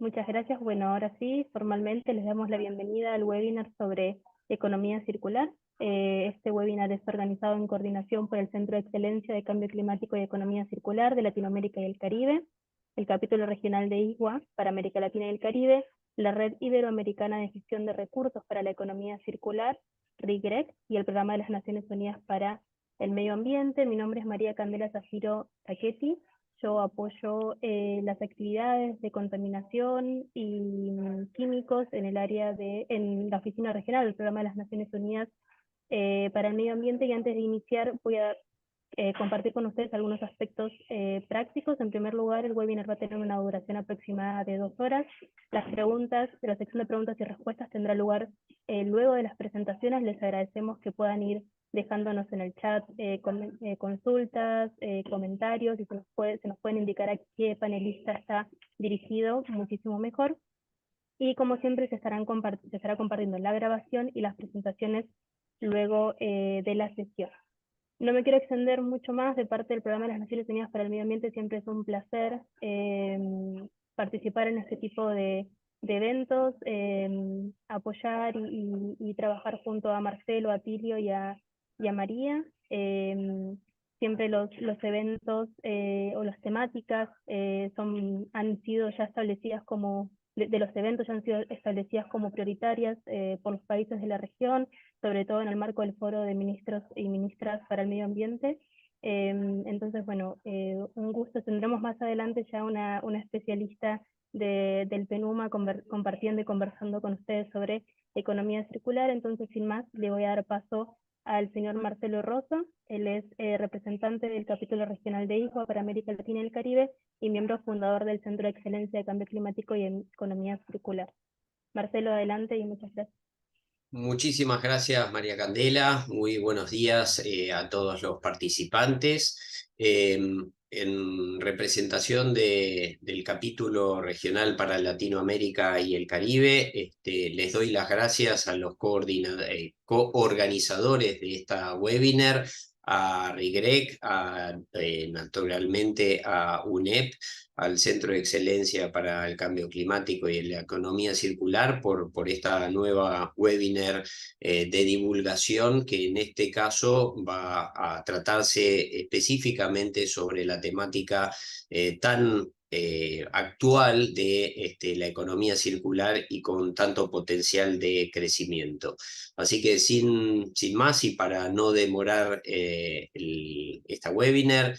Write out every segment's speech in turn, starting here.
Muchas gracias. Bueno, ahora sí, formalmente les damos la bienvenida al webinar sobre economía circular. Este webinar es organizado en coordinación por el Centro de Excelencia de Cambio Climático y Economía Circular de Latinoamérica y el Caribe, el capítulo regional de ISWA para América Latina y el Caribe, la Red Iberoamericana de Gestión de Recursos para la Economía Circular, RIGREC, y el Programa de las Naciones Unidas para el Medio Ambiente. Mi nombre es María Candela Zafiro Tachetti. Yo apoyo las actividades de contaminación y químicos en el área en la oficina regional del Programa de las Naciones Unidas para el Medio Ambiente, y antes de iniciar voy a compartir con ustedes algunos aspectos prácticos. En primer lugar, el webinar va a tener una duración aproximada de 2 horas. La sección de preguntas y respuestas tendrá lugar luego de las presentaciones. Les agradecemos que puedan ir dejándonos en el chat consultas, comentarios, y se nos pueden indicar a qué panelista está dirigido, muchísimo mejor. Y como siempre se estará compartiendo la grabación y las presentaciones luego de la sesión. No me quiero extender mucho más. De parte del Programa de las Naciones Unidas para el Medio Ambiente siempre es un placer participar en este tipo de eventos, apoyar y trabajar junto a Marcelo, a Tilio y a María. Siempre los eventos o las temáticas han sido ya establecidas como, de los eventos ya han sido establecidas como prioritarias por los países de la región, sobre todo en el marco del Foro de Ministros y Ministras para el Medio Ambiente. Entonces, bueno, un gusto. Tendremos más adelante ya una especialista del PENUMA compartiendo y conversando con ustedes sobre economía circular. Entonces, sin más, le voy a dar paso al señor Marcelo Rosso. Él es representante del capítulo regional de ISWA para América Latina y el Caribe y miembro fundador del Centro de Excelencia de Cambio Climático y Economía Circular. Marcelo, adelante y muchas gracias. Muchísimas gracias, María Candela. Muy buenos días a todos los participantes. En representación del capítulo regional para Latinoamérica y el Caribe, les doy las gracias a los coorganizadores de esta webinar, a RIGREC, naturalmente a UNEP, al Centro de Excelencia para el Cambio Climático y la Economía Circular por esta nueva webinar de divulgación, que en este caso va a tratarse específicamente sobre la temática tan actual de la economía circular y con tanto potencial de crecimiento. Así que sin más y para no demorar esta webinar,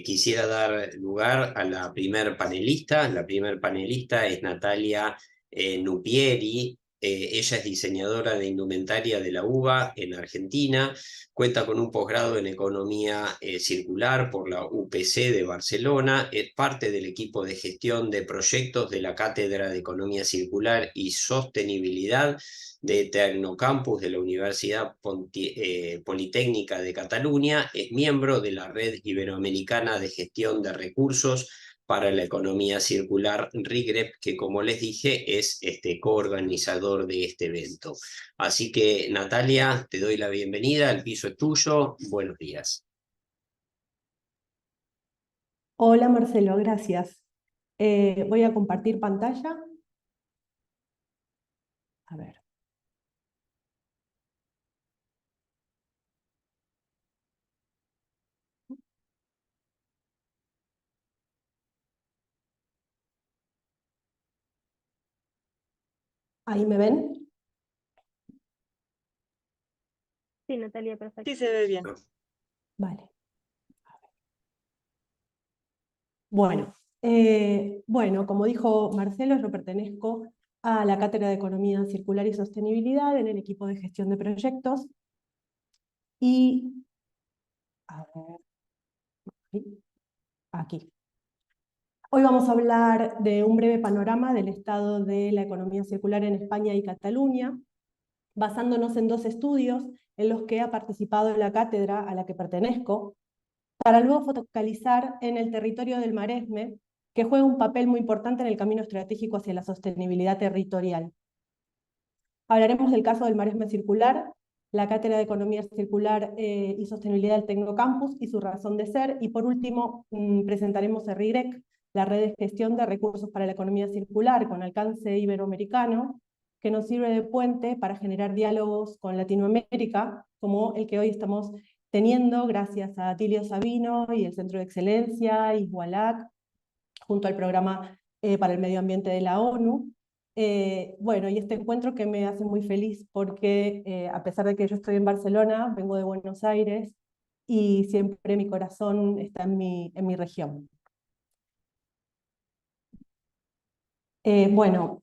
quisiera dar lugar a la primer panelista. La primer panelista es Natalia Nupieri. Ella es diseñadora de indumentaria de la UBA en Argentina, cuenta con un posgrado en economía circular por la UPC de Barcelona, es parte del equipo de gestión de proyectos de la Cátedra de Economía Circular y Sostenibilidad de Tecnocampus de la Universidad Politécnica de Cataluña, es miembro de la Red Iberoamericana de Gestión de Recursos para la Economía Circular, RIGREP, que como les dije es coorganizador de este evento. Así que Natalia, te doy la bienvenida, el piso es tuyo, buenos días. Hola Marcelo, gracias. Voy a compartir pantalla. A ver. ¿Ahí me ven? Sí, Natalia, perfecto. Sí, se ve bien. Vale. Bueno, como dijo Marcelo, yo pertenezco a la Cátedra de Economía Circular y Sostenibilidad en el equipo de gestión de proyectos. Y, a ver, aquí. Hoy vamos a hablar de un breve panorama del estado de la economía circular en España y Cataluña, basándonos en 2 estudios en los que ha participado la cátedra a la que pertenezco, para luego focalizar en el territorio del Maresme, que juega un papel muy importante en el camino estratégico hacia la sostenibilidad territorial. Hablaremos del caso del Maresme Circular, la Cátedra de Economía Circular y Sostenibilidad del Tecnocampus y su razón de ser, y por último presentaremos a RIGREC, la red de gestión de recursos para la economía circular con alcance iberoamericano, que nos sirve de puente para generar diálogos con Latinoamérica, como el que hoy estamos teniendo gracias a Tilio Sabino y el Centro de Excelencia, ISWALAC, junto al Programa para el Medio Ambiente de la ONU. Bueno, y este encuentro que me hace muy feliz porque a pesar de que yo estoy en Barcelona, vengo de Buenos Aires y siempre mi corazón está en mi región. Bueno,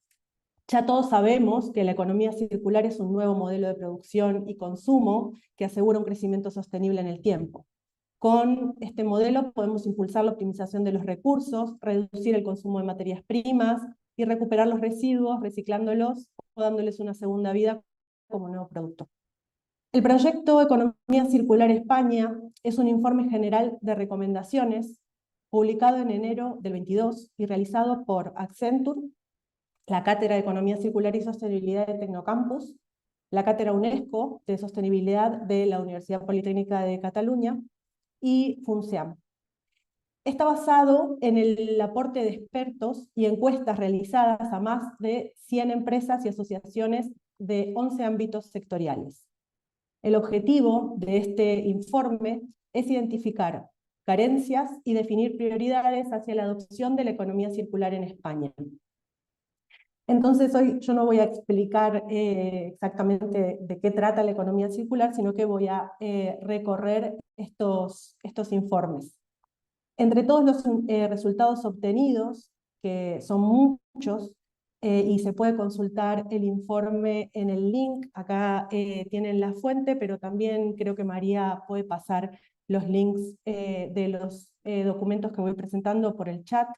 ya todos sabemos que la economía circular es un nuevo modelo de producción y consumo que asegura un crecimiento sostenible en el tiempo. Con este modelo podemos impulsar la optimización de los recursos, reducir el consumo de materias primas y recuperar los residuos, reciclándolos o dándoles una segunda vida como nuevo producto. El proyecto Economía Circular España es un informe general de recomendaciones publicado en enero del 22 y realizado por Accenture, la Cátedra de Economía Circular y Sostenibilidad de Tecnocampus, la Cátedra UNESCO de Sostenibilidad de la Universidad Politécnica de Cataluña y FUNSEAM. Está basado en el aporte de expertos y encuestas realizadas a más de 100 empresas y asociaciones de 11 ámbitos sectoriales. El objetivo de este informe es identificar carencias y definir prioridades hacia la adopción de la economía circular en España. Entonces hoy yo no voy a explicar exactamente de qué trata la economía circular, sino que voy a recorrer estos informes. Entre todos los resultados obtenidos, que son muchos, y se puede consultar el informe en el link, acá tienen la fuente, pero también creo que María puede pasar los links de los documentos que voy presentando por el chat.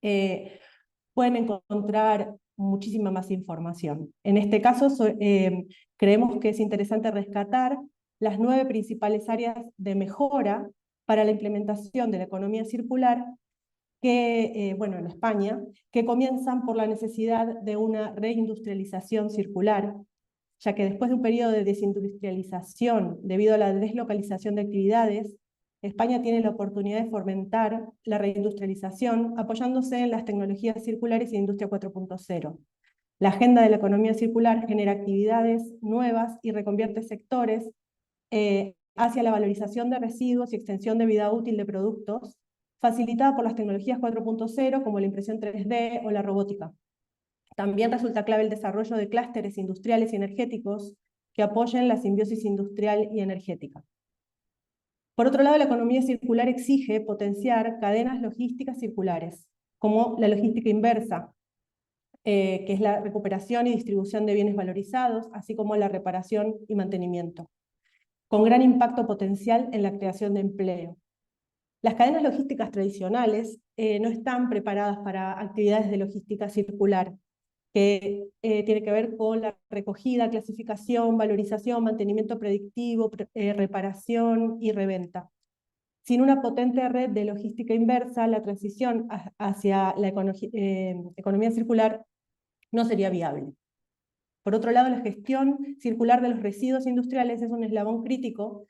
Pueden encontrar muchísima más información. En este caso, creemos que es interesante rescatar las 9 principales áreas de mejora para la implementación de la economía circular que, bueno, en España, que comienzan por la necesidad de una reindustrialización circular, ya que después de un periodo de desindustrialización debido a la deslocalización de actividades, España tiene la oportunidad de fomentar la reindustrialización apoyándose en las tecnologías circulares y Industria 4.0. La agenda de la economía circular genera actividades nuevas y reconvierte sectores hacia la valorización de residuos y extensión de vida útil de productos, facilitada por las tecnologías 4.0 como la impresión 3D o la robótica. También resulta clave el desarrollo de clústeres industriales y energéticos que apoyen la simbiosis industrial y energética. Por otro lado, la economía circular exige potenciar cadenas logísticas circulares, como la logística inversa, que es la recuperación y distribución de bienes valorizados, así como la reparación y mantenimiento, con gran impacto potencial en la creación de empleo. Las cadenas logísticas tradicionales no están preparadas para actividades de logística circular, que tiene que ver con la recogida, clasificación, valorización, mantenimiento predictivo, reparación y reventa. Sin una potente red de logística inversa, la transición hacia la economía circular no sería viable. Por otro lado, la gestión circular de los residuos industriales es un eslabón crítico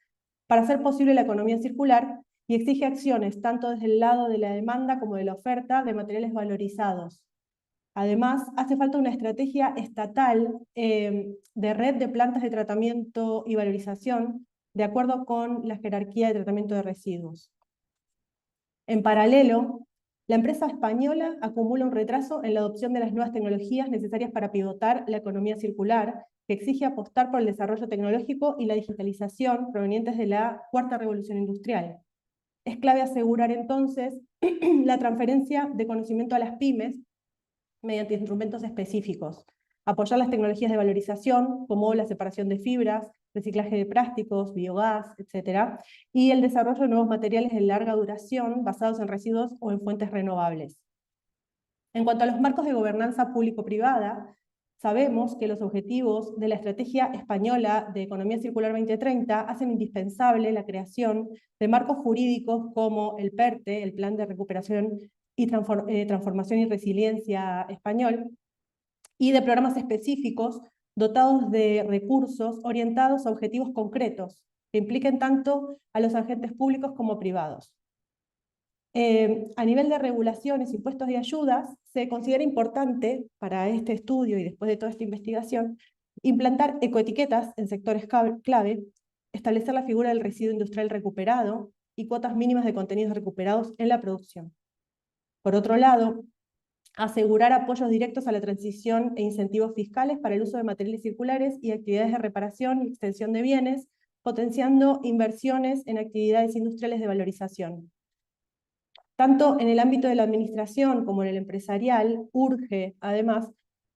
para hacer posible la economía circular y exige acciones tanto desde el lado de la demanda como de la oferta de materiales valorizados. Además, hace falta una estrategia estatal de red de plantas de tratamiento y valorización de acuerdo con la jerarquía de tratamiento de residuos. En paralelo, la empresa española acumula un retraso en la adopción de las nuevas tecnologías necesarias para pivotar la economía circular, que exige apostar por el desarrollo tecnológico y la digitalización provenientes de la cuarta revolución industrial. Es clave asegurar entonces la transferencia de conocimiento a las pymes mediante instrumentos específicos, apoyar las tecnologías de valorización, como la separación de fibras, reciclaje de plásticos, biogás, etc., y el desarrollo de nuevos materiales de larga duración basados en residuos o en fuentes renovables. En cuanto a los marcos de gobernanza público-privada, sabemos que los objetivos de la Estrategia Española de Economía Circular 2030 hacen indispensable la creación de marcos jurídicos como el PERTE, el Plan de Recuperación y Transformación y Resiliencia Español, y de programas específicos dotados de recursos orientados a objetivos concretos que impliquen tanto a los agentes públicos como privados. A nivel de regulaciones y puestos de ayudas, se considera importante para este estudio y después de toda esta investigación, implantar ecoetiquetas en sectores clave, establecer la figura del residuo industrial recuperado y cuotas mínimas de contenidos recuperados en la producción. Por otro lado, asegurar apoyos directos a la transición e incentivos fiscales para el uso de materiales circulares y actividades de reparación y extensión de bienes, potenciando inversiones en actividades industriales de valorización. Tanto en el ámbito de la administración como en el empresarial, urge, además,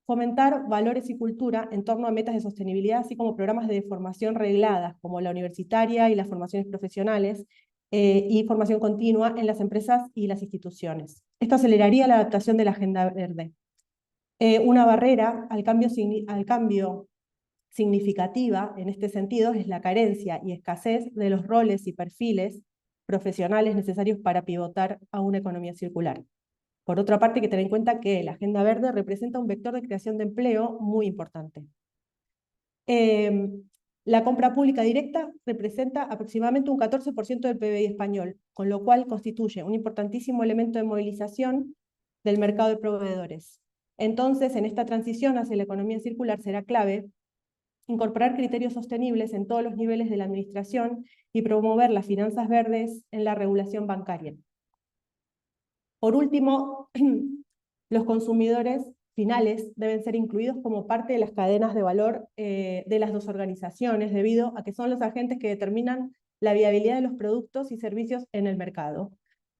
fomentar valores y cultura en torno a metas de sostenibilidad, así como programas de formación regladas, como la universitaria y las formaciones profesionales, y formación continua en las empresas y las instituciones. Esto aceleraría la adaptación de la Agenda Verde. Una barrera al cambio significativa en este sentido es la carencia y escasez de los roles y perfiles profesionales necesarios para pivotar a una economía circular. Por otra parte, hay que tener en cuenta que la Agenda Verde representa un vector de creación de empleo muy importante. La compra pública directa representa aproximadamente un 14% del PBI español, con lo cual constituye un importantísimo elemento de movilización del mercado de proveedores. Entonces, en esta transición hacia la economía circular será clave incorporar criterios sostenibles en todos los niveles de la administración y promover las finanzas verdes en la regulación bancaria. Por último, los consumidores finales deben ser incluidos como parte de las cadenas de valor de las dos organizaciones, debido a que son los agentes que determinan la viabilidad de los productos y servicios en el mercado.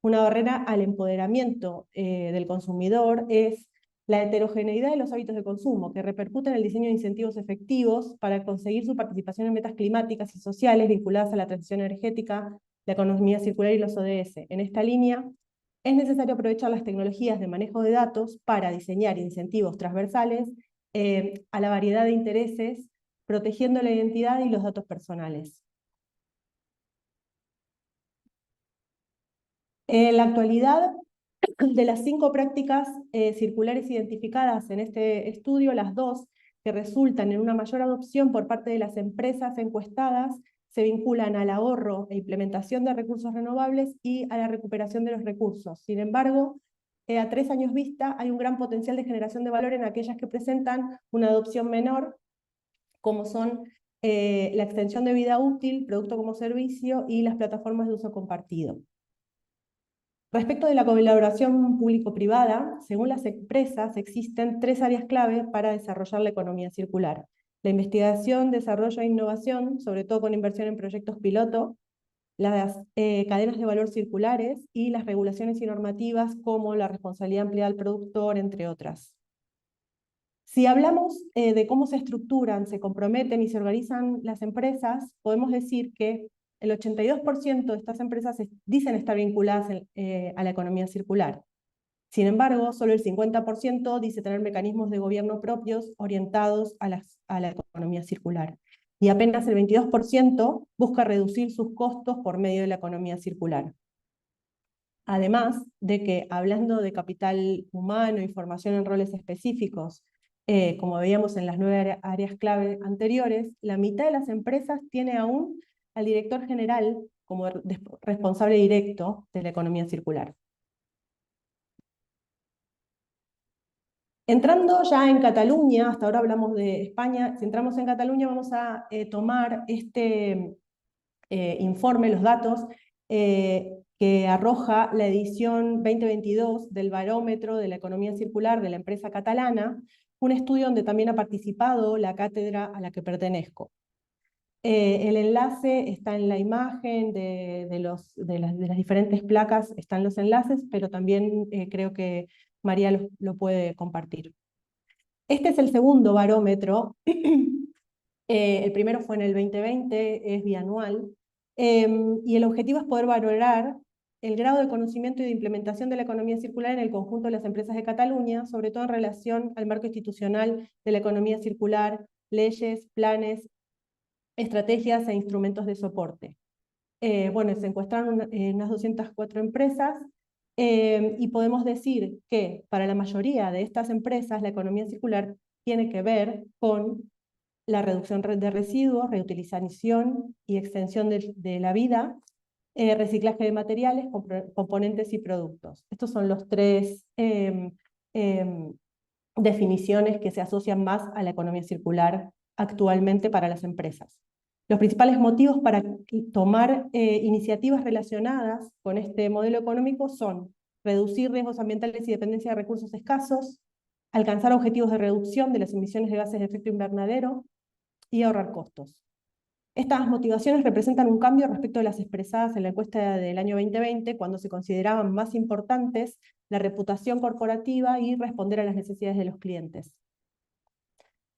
Una barrera al empoderamiento del consumidor es la heterogeneidad de los hábitos de consumo, que repercute en el diseño de incentivos efectivos para conseguir su participación en metas climáticas y sociales vinculadas a la transición energética, la economía circular y los ODS. En esta línea, es necesario aprovechar las tecnologías de manejo de datos para diseñar incentivos transversales a la variedad de intereses, protegiendo la identidad y los datos personales. En la actualidad, de las 5 prácticas circulares identificadas en este estudio, las 2 que resultan en una mayor adopción por parte de las empresas encuestadas se vinculan al ahorro e implementación de recursos renovables y a la recuperación de los recursos. Sin embargo, a 3 años vista hay un gran potencial de generación de valor en aquellas que presentan una adopción menor, como son la extensión de vida útil, producto como servicio y las plataformas de uso compartido. Respecto de la colaboración público-privada, según las empresas, existen 3 áreas clave para desarrollar la economía circular: la investigación, desarrollo e innovación, sobre todo con inversión en proyectos piloto, las cadenas de valor circulares y las regulaciones y normativas como la responsabilidad ampliada del productor, entre otras. Si hablamos de cómo se estructuran, se comprometen y se organizan las empresas, podemos decir que el 82% de estas empresas dicen estar vinculadas a la economía circular. Sin embargo, solo el 50% dice tener mecanismos de gobierno propios orientados a la economía circular. Y apenas el 22% busca reducir sus costos por medio de la economía circular. Además de que, hablando de capital humano y formación en roles específicos, como veíamos en las 9 áreas clave anteriores, la mitad de las empresas tiene aún al director general como responsable directo de la economía circular. Entrando ya en Cataluña, hasta ahora hablamos de España, si entramos en Cataluña vamos a tomar este informe, los datos que arroja la edición 2022 del Barómetro de la Economía Circular de la empresa catalana, un estudio donde también ha participado la cátedra a la que pertenezco. El enlace está en la imagen de las diferentes placas, están los enlaces, pero también creo que María lo puede compartir. Este es el segundo barómetro. El primero fue en el 2020, es bianual, y el objetivo es poder valorar el grado de conocimiento y de implementación de la economía circular en el conjunto de las empresas de Cataluña, sobre todo en relación al marco institucional de la economía circular, leyes, planes, estrategias e instrumentos de soporte. Bueno, se encuestaron unas 204 empresas, y podemos decir que para la mayoría de estas empresas la economía circular tiene que ver con la reducción de residuos, reutilización y extensión de la vida, reciclaje de materiales, componentes y productos. Estos son los tres definiciones que se asocian más a la economía circular actualmente para las empresas. Los principales motivos para tomar iniciativas relacionadas con este modelo económico son reducir riesgos ambientales y dependencia de recursos escasos, alcanzar objetivos de reducción de las emisiones de gases de efecto invernadero y ahorrar costos. Estas motivaciones representan un cambio respecto de las expresadas en la encuesta del año 2020, cuando se consideraban más importantes la reputación corporativa y responder a las necesidades de los clientes.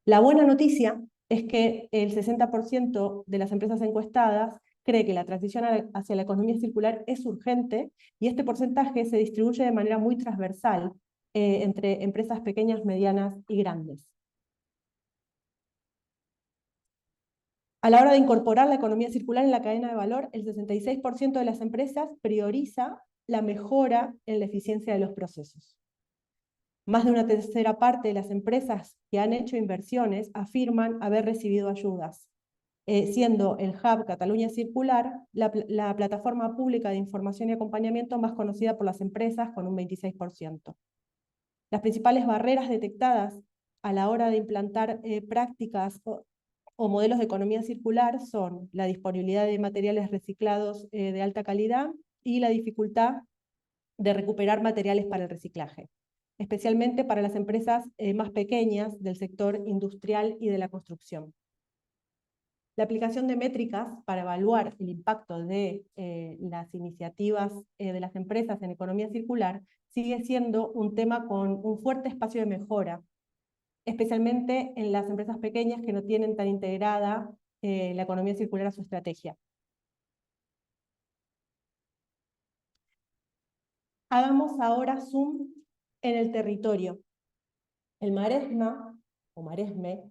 La buena noticia es que el 60% de las empresas encuestadas cree que la transición hacia la economía circular es urgente, y este porcentaje se distribuye de manera muy transversal entre empresas pequeñas, medianas y grandes. A la hora de incorporar la economía circular en la cadena de valor, el 66% de las empresas prioriza la mejora en la eficiencia de los procesos. Más de una tercera parte de las empresas que han hecho inversiones afirman haber recibido ayudas, siendo el Hub Cataluña Circular la plataforma pública de información y acompañamiento más conocida por las empresas, con un 26%. Las principales barreras detectadas a la hora de implantar prácticas o modelos de economía circular son la disponibilidad de materiales reciclados de alta calidad y la dificultad de recuperar materiales para el reciclaje, especialmente para las empresas más pequeñas del sector industrial y de la construcción. La aplicación de métricas para evaluar el impacto de las iniciativas de las empresas en economía circular sigue siendo un tema con un fuerte espacio de mejora, especialmente en las empresas pequeñas que no tienen tan integrada la economía circular a su estrategia. Hagamos ahora zoom en el territorio. El Maresma, o Maresme,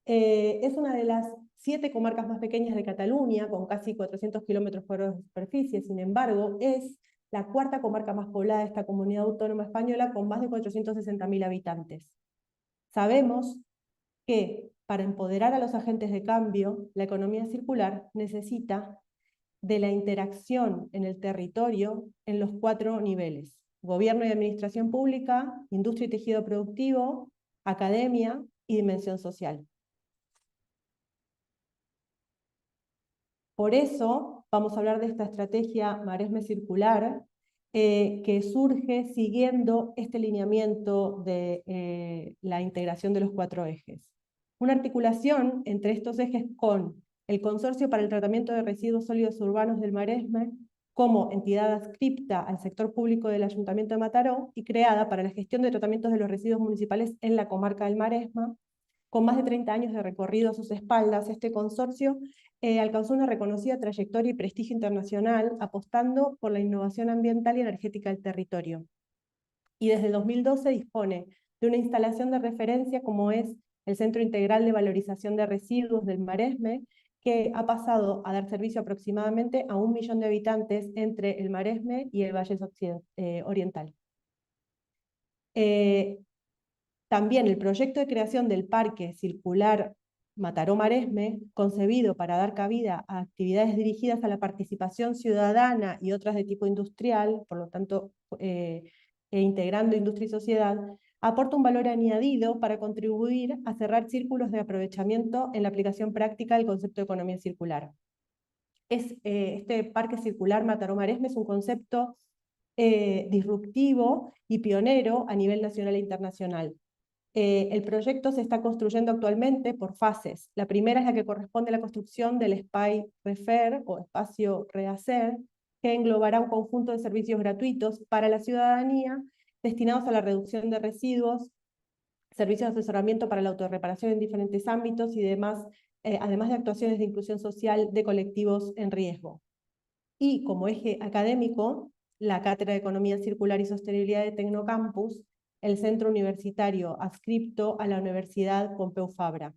es una de las 7 comarcas más pequeñas de Cataluña, con casi 400 kilómetros cuadrados de superficie. Sin embargo, es la 4ª comarca más poblada de esta comunidad autónoma española, con más de 460.000 habitantes. Sabemos que para empoderar a los agentes de cambio, la economía circular necesita de la interacción en el territorio en los 4 niveles: gobierno y administración pública, industria y tejido productivo, academia y dimensión social. Por eso vamos a hablar de esta estrategia Maresme Circular, que surge siguiendo este lineamiento de la integración de los 4 ejes. Una articulación entre estos ejes con el Consorcio para el Tratamiento de Residuos Sólidos Urbanos del Maresme, como entidad adscripta al sector público del Ayuntamiento de Mataró y creada para la gestión de tratamientos de los residuos municipales en la comarca del Maresme. Con más de 30 años de recorrido a sus espaldas, este consorcio alcanzó una reconocida trayectoria y prestigio internacional, apostando por la innovación ambiental y energética del territorio. Y desde 2012 dispone de una instalación de referencia como es el Centro Integral de Valorización de Residuos del Maresme, que ha pasado a dar servicio aproximadamente a 1 millón de habitantes entre el Maresme y el Valle Oriental. También el proyecto de creación del Parque Circular Mataró-Maresme, concebido para dar cabida a actividades dirigidas a la participación ciudadana y otras de tipo industrial, por lo tanto integrando industria y sociedad, aporta un valor añadido para contribuir a cerrar círculos de aprovechamiento en la aplicación práctica del concepto de economía circular. Este Parque Circular Mataró-Maresme es un concepto disruptivo y pionero a nivel nacional e internacional. El proyecto se está construyendo actualmente por fases. La primera es la que corresponde a la construcción del Espai Refer, o espacio Rehacer, que englobará un conjunto de servicios gratuitos para la ciudadanía destinados a la reducción de residuos, servicios de asesoramiento para la autorreparación en diferentes ámbitos y demás, además de actuaciones de inclusión social de colectivos en riesgo. Y como eje académico, la Cátedra de Economía Circular y Sostenibilidad de Tecnocampus, el centro universitario adscripto a la Universidad Pompeu Fabra.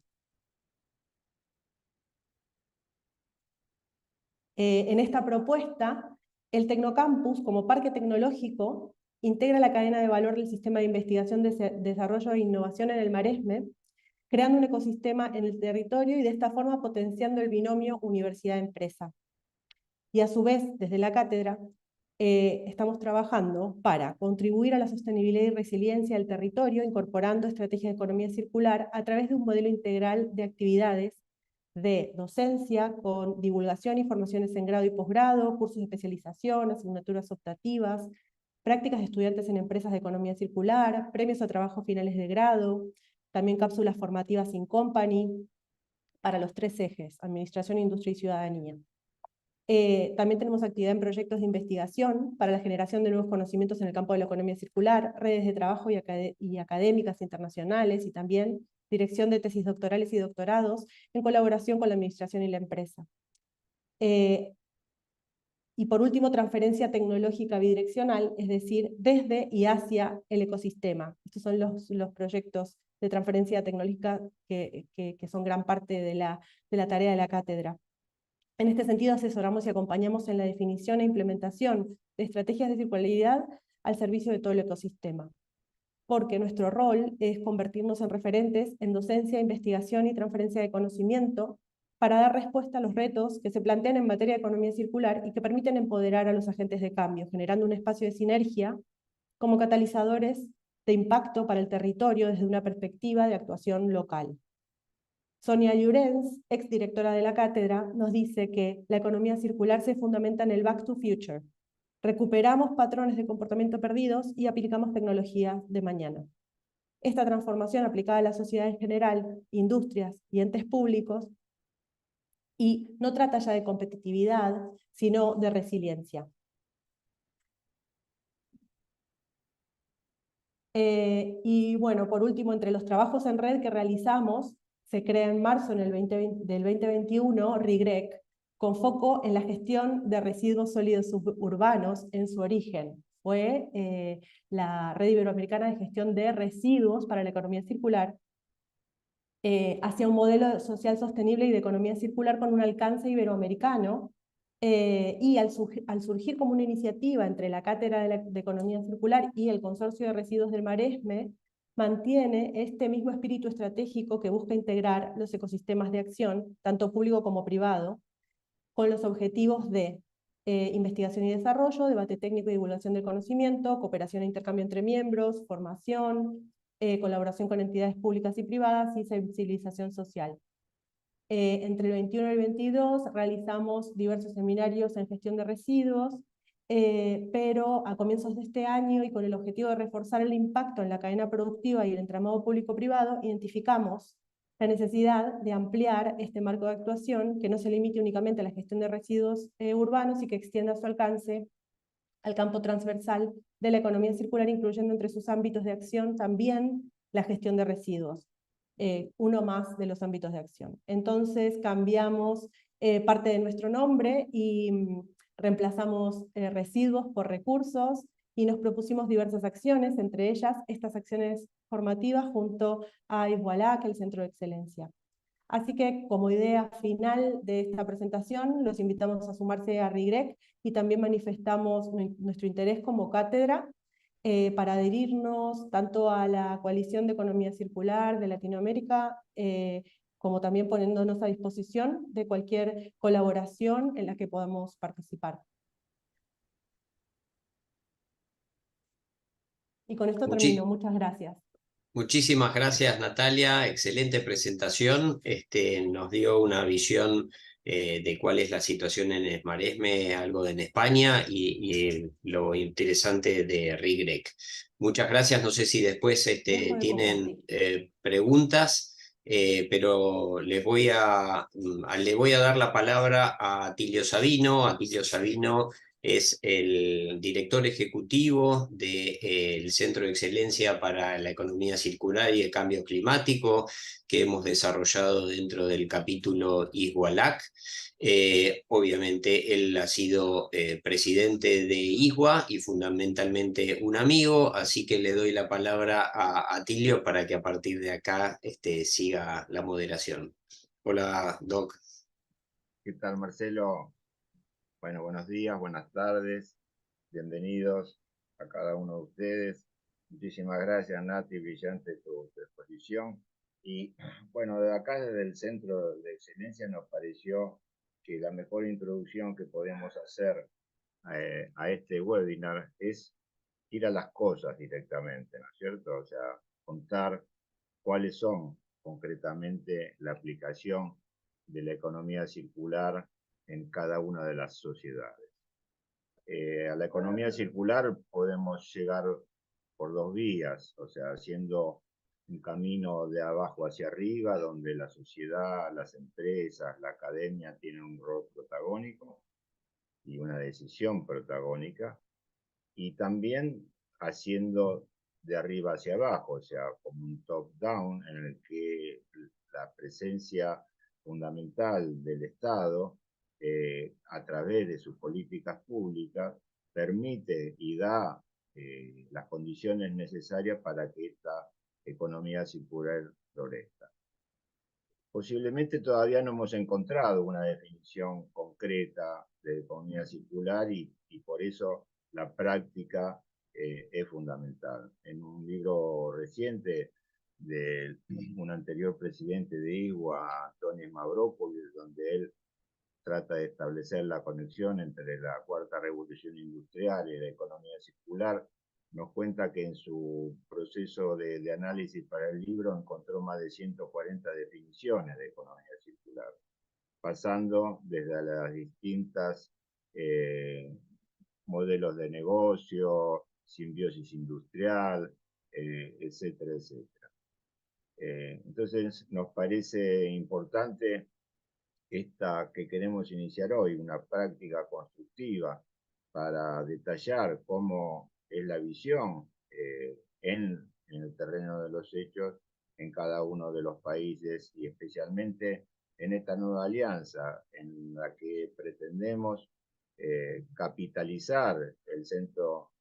En esta propuesta, el Tecnocampus, como parque tecnológico, integra la cadena de valor del sistema de investigación, desarrollo e innovación en el Maresme, creando un ecosistema en el territorio y de esta forma potenciando el binomio universidad-empresa. Y a su vez, desde la cátedra, estamos trabajando para contribuir a la sostenibilidad y resiliencia del territorio, incorporando estrategias de economía circular a través de un modelo integral de actividades de docencia con divulgación y formaciones en grado y posgrado, cursos de especialización, asignaturas optativas, prácticas de estudiantes en empresas de economía circular, premios a trabajos finales de grado, también cápsulas formativas in company para los 3 ejes, administración, industria y ciudadanía. También tenemos actividad en proyectos de investigación para la generación de nuevos conocimientos en el campo de la economía circular, redes de trabajo y académicas internacionales, y también dirección de tesis doctorales y doctorados en colaboración con la administración y la empresa. Y por último, transferencia tecnológica bidireccional, es decir, desde y hacia el ecosistema. Estos son los proyectos de transferencia tecnológica que son gran parte de la tarea de la cátedra. En este sentido, asesoramos y acompañamos en la definición e implementación de estrategias de circularidad al servicio de todo el ecosistema, porque nuestro rol es convertirnos en referentes en docencia, investigación y transferencia de conocimiento para dar respuesta a los retos que se plantean en materia de economía circular y que permiten empoderar a los agentes de cambio, generando un espacio de sinergia como catalizadores de impacto para el territorio desde una perspectiva de actuación local. Sonia Llorens, exdirectora de la cátedra, nos dice que la economía circular se fundamenta en el Back to Future. Recuperamos patrones de comportamiento perdidos y aplicamos tecnología de mañana. Esta transformación aplicada a la sociedad en general, industrias y entes públicos, y no trata ya de competitividad, sino de resiliencia. Y bueno, por último, entre los trabajos en red que realizamos, se crea en marzo del 2021 RIGREC, con foco en la gestión de residuos sólidos suburbanos en su origen. Fue la Red Iberoamericana de Gestión de Residuos para la Economía Circular, hacia un modelo social sostenible y de economía circular con un alcance iberoamericano, y al surgir como una iniciativa entre la Cátedra de Economía Circular y el Consorcio de Residuos del Maresme, mantiene este mismo espíritu estratégico que busca integrar los ecosistemas de acción, tanto público como privado, con los objetivos de investigación y desarrollo, debate técnico y divulgación del conocimiento, cooperación e intercambio entre miembros, formación, colaboración con entidades públicas y privadas y sensibilización social. Entre el 21 y el 22 realizamos diversos seminarios en gestión de residuos, pero a comienzos de este año y con el objetivo de reforzar el impacto en la cadena productiva y el entramado público-privado, identificamos la necesidad de ampliar este marco de actuación que no se limite únicamente a la gestión de residuos urbanos y que extienda su alcance al campo transversal de la economía circular, incluyendo entre sus ámbitos de acción también la gestión de residuos, uno más de los ámbitos de acción. Entonces cambiamos parte de nuestro nombre y reemplazamos residuos por recursos, y nos propusimos diversas acciones, entre ellas estas acciones formativas junto a Igualac, el Centro de Excelencia. Así que, como idea final de esta presentación, los invitamos a sumarse a RIGREC y también manifestamos nuestro interés como cátedra para adherirnos tanto a la Coalición de Economía Circular de Latinoamérica, como también poniéndonos a disposición de cualquier colaboración en la que podamos participar. Y con esto termino. Muchas gracias. Muchísimas gracias, Natalia. Excelente presentación. Nos dio una visión de cuál es la situación en el Maresme, algo en España y lo interesante de RIGREC. Muchas gracias. No sé si después tienen preguntas, pero le voy a dar la palabra a Atilio Sabino. Atilio Sabino es el director ejecutivo del Centro de Excelencia para la Economía Circular y el Cambio Climático, que hemos desarrollado dentro del capítulo ISWALAC. Obviamente él ha sido presidente de ISWA y fundamentalmente un amigo, así que le doy la palabra a Atilio para que a partir de acá siga la moderación. Hola, Doc. ¿Qué tal, Marcelo? Bueno, buenos días, buenas tardes, bienvenidos a cada uno de ustedes. Muchísimas gracias, Nati, brillante tu exposición. Y bueno, de acá desde el Centro de Excelencia nos pareció que la mejor introducción que podemos hacer a este webinar es ir a las cosas directamente, ¿no es cierto? O sea, contar cuáles son concretamente la aplicación de la economía circular en cada una de las sociedades. A la economía circular podemos llegar por dos vías, o sea, haciendo un camino de abajo hacia arriba, donde la sociedad, las empresas, la academia tienen un rol protagónico y una decisión protagónica, y también haciendo de arriba hacia abajo, o sea, como un top-down en el que la presencia fundamental del Estado, a través de sus políticas públicas, permite y da las condiciones necesarias para que esta economía circular florezca. Posiblemente todavía no hemos encontrado una definición concreta de economía circular y por eso la práctica es fundamental. En un libro reciente de un anterior presidente de IGUA, Antonis Mavropoulos, donde él trata de establecer la conexión entre la cuarta revolución industrial y la economía circular, nos cuenta que en su proceso de análisis para el libro encontró más de 140 definiciones de economía circular, pasando desde las distintas modelos de negocio, simbiosis industrial, etcétera, etcétera. Entonces nos parece importante esta que queremos iniciar hoy, una práctica constructiva para detallar cómo es la visión en el terreno de los hechos en cada uno de los países y especialmente en esta nueva alianza en la que pretendemos capitalizar el Centro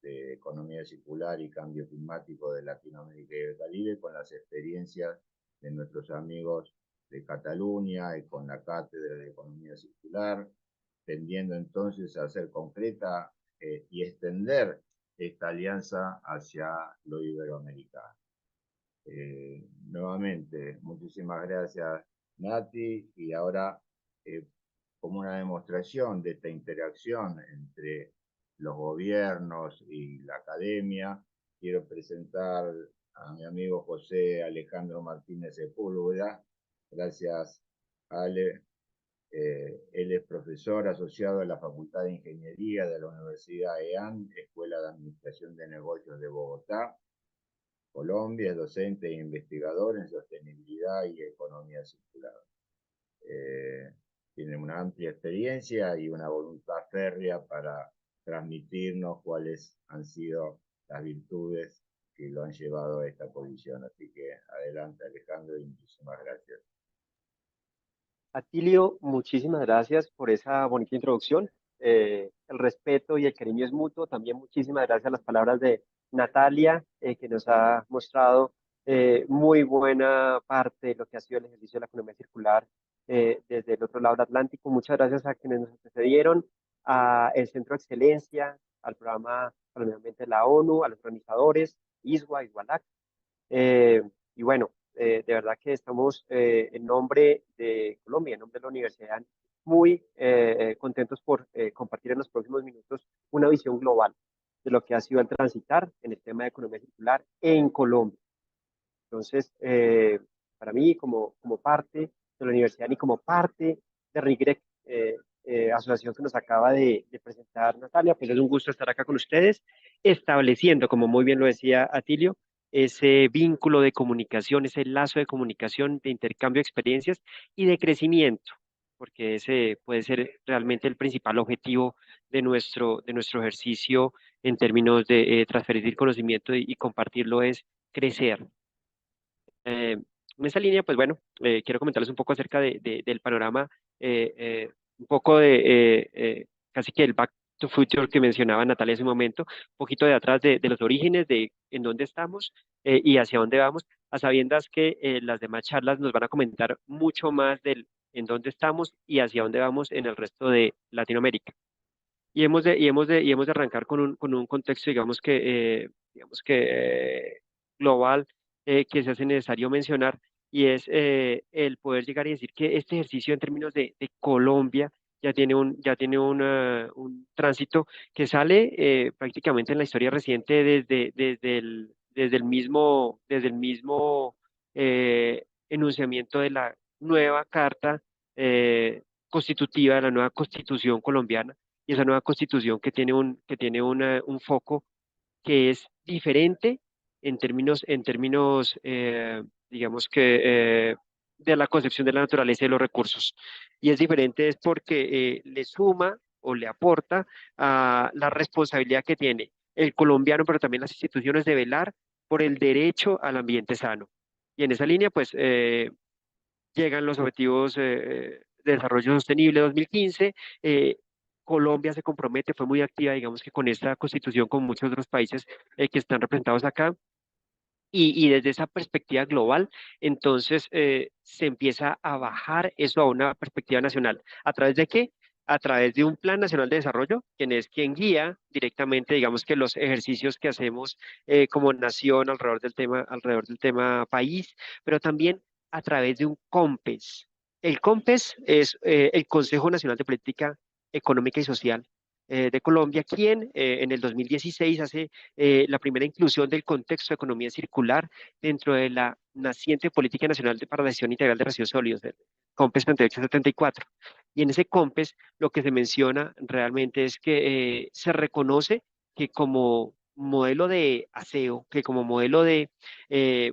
de Economía Circular y Cambio Climático de Latinoamérica y el Caribe con las experiencias de nuestros amigos de Cataluña y con la Cátedra de Economía Circular, tendiendo entonces a hacer concreta y extender esta alianza hacia lo iberoamericano. Nuevamente, muchísimas gracias, Nati, y ahora, como una demostración de esta interacción entre los gobiernos y la academia, quiero presentar a mi amigo José Alejandro Martínez Sepúlveda. Gracias, Ale. Él es profesor asociado de la Facultad de Ingeniería de la Universidad EAN, Escuela de Administración de Negocios de Bogotá, Colombia. Es docente e investigador en sostenibilidad y economía circular. Tiene una amplia experiencia y una voluntad férrea para transmitirnos cuáles han sido las virtudes que lo han llevado a esta posición. Así que adelante, Alejandro, y muchísimas gracias. Atilio, muchísimas gracias por esa bonita introducción. El respeto y el cariño es mutuo. También muchísimas gracias a las palabras de Natalia, que nos ha mostrado muy buena parte de lo que ha sido el ejercicio de la economía circular desde el otro lado del Atlántico. Muchas gracias a quienes nos antecedieron, al Centro de Excelencia, al programa para el Medio Ambiente de la ONU, a los organizadores, ISWA, ISWALAC. Y bueno, de verdad que estamos en nombre de Colombia, en nombre de la universidad, muy contentos por compartir en los próximos minutos una visión global de lo que ha sido el transitar en el tema de economía circular en Colombia. Entonces, para mí, como parte de la universidad y como parte de RIGREC, asociación que nos acaba de presentar Natalia, pues es un gusto estar acá con ustedes, estableciendo, como muy bien lo decía Atilio, ese vínculo de comunicación, ese lazo de comunicación, de intercambio de experiencias y de crecimiento, porque ese puede ser realmente el principal objetivo de nuestro ejercicio en términos de transferir conocimiento y compartirlo, es crecer. En esa línea, pues bueno, quiero comentarles un poco acerca del panorama, un poco casi que el back to future que mencionaba Natalia hace un momento, un poquito de atrás de los orígenes, de en dónde estamos y hacia dónde vamos, a sabiendas que las demás charlas nos van a comentar mucho más del en dónde estamos y hacia dónde vamos en el resto de Latinoamérica. Y hemos de arrancar con un contexto, digamos que global, que se hace necesario mencionar, y es el poder llegar y decir que este ejercicio en términos de Colombia ya tiene un tránsito que sale prácticamente en la historia reciente desde el mismo enunciamiento de la nueva carta constitutiva, de la nueva constitución colombiana, y esa nueva constitución que tiene un foco que es diferente en términos digamos que, de la concepción de la naturaleza y de los recursos. Y es diferente es porque le suma o le aporta a la responsabilidad que tiene el colombiano, pero también las instituciones de velar por el derecho al ambiente sano. Y en esa línea, pues, llegan los objetivos de desarrollo sostenible 2015. Colombia se compromete, fue muy activa, digamos que con esta constitución, con muchos otros países que están representados acá. Y desde esa perspectiva global, entonces se empieza a bajar eso a una perspectiva nacional. ¿A través de qué? A través de un Plan Nacional de Desarrollo, quien es quien guía directamente, digamos que los ejercicios que hacemos como nación alrededor del tema país, pero también a través de un COMPES. El COMPES es el Consejo Nacional de Política Económica y Social de Colombia, quien en el 2016 hace la primera inclusión del contexto de economía circular dentro de la naciente Política Nacional para la Gestión Integral de Residuos Sólidos, del COMPES 3874. Y en ese COMPES lo que se menciona realmente es que se reconoce que como modelo de aseo, que como modelo de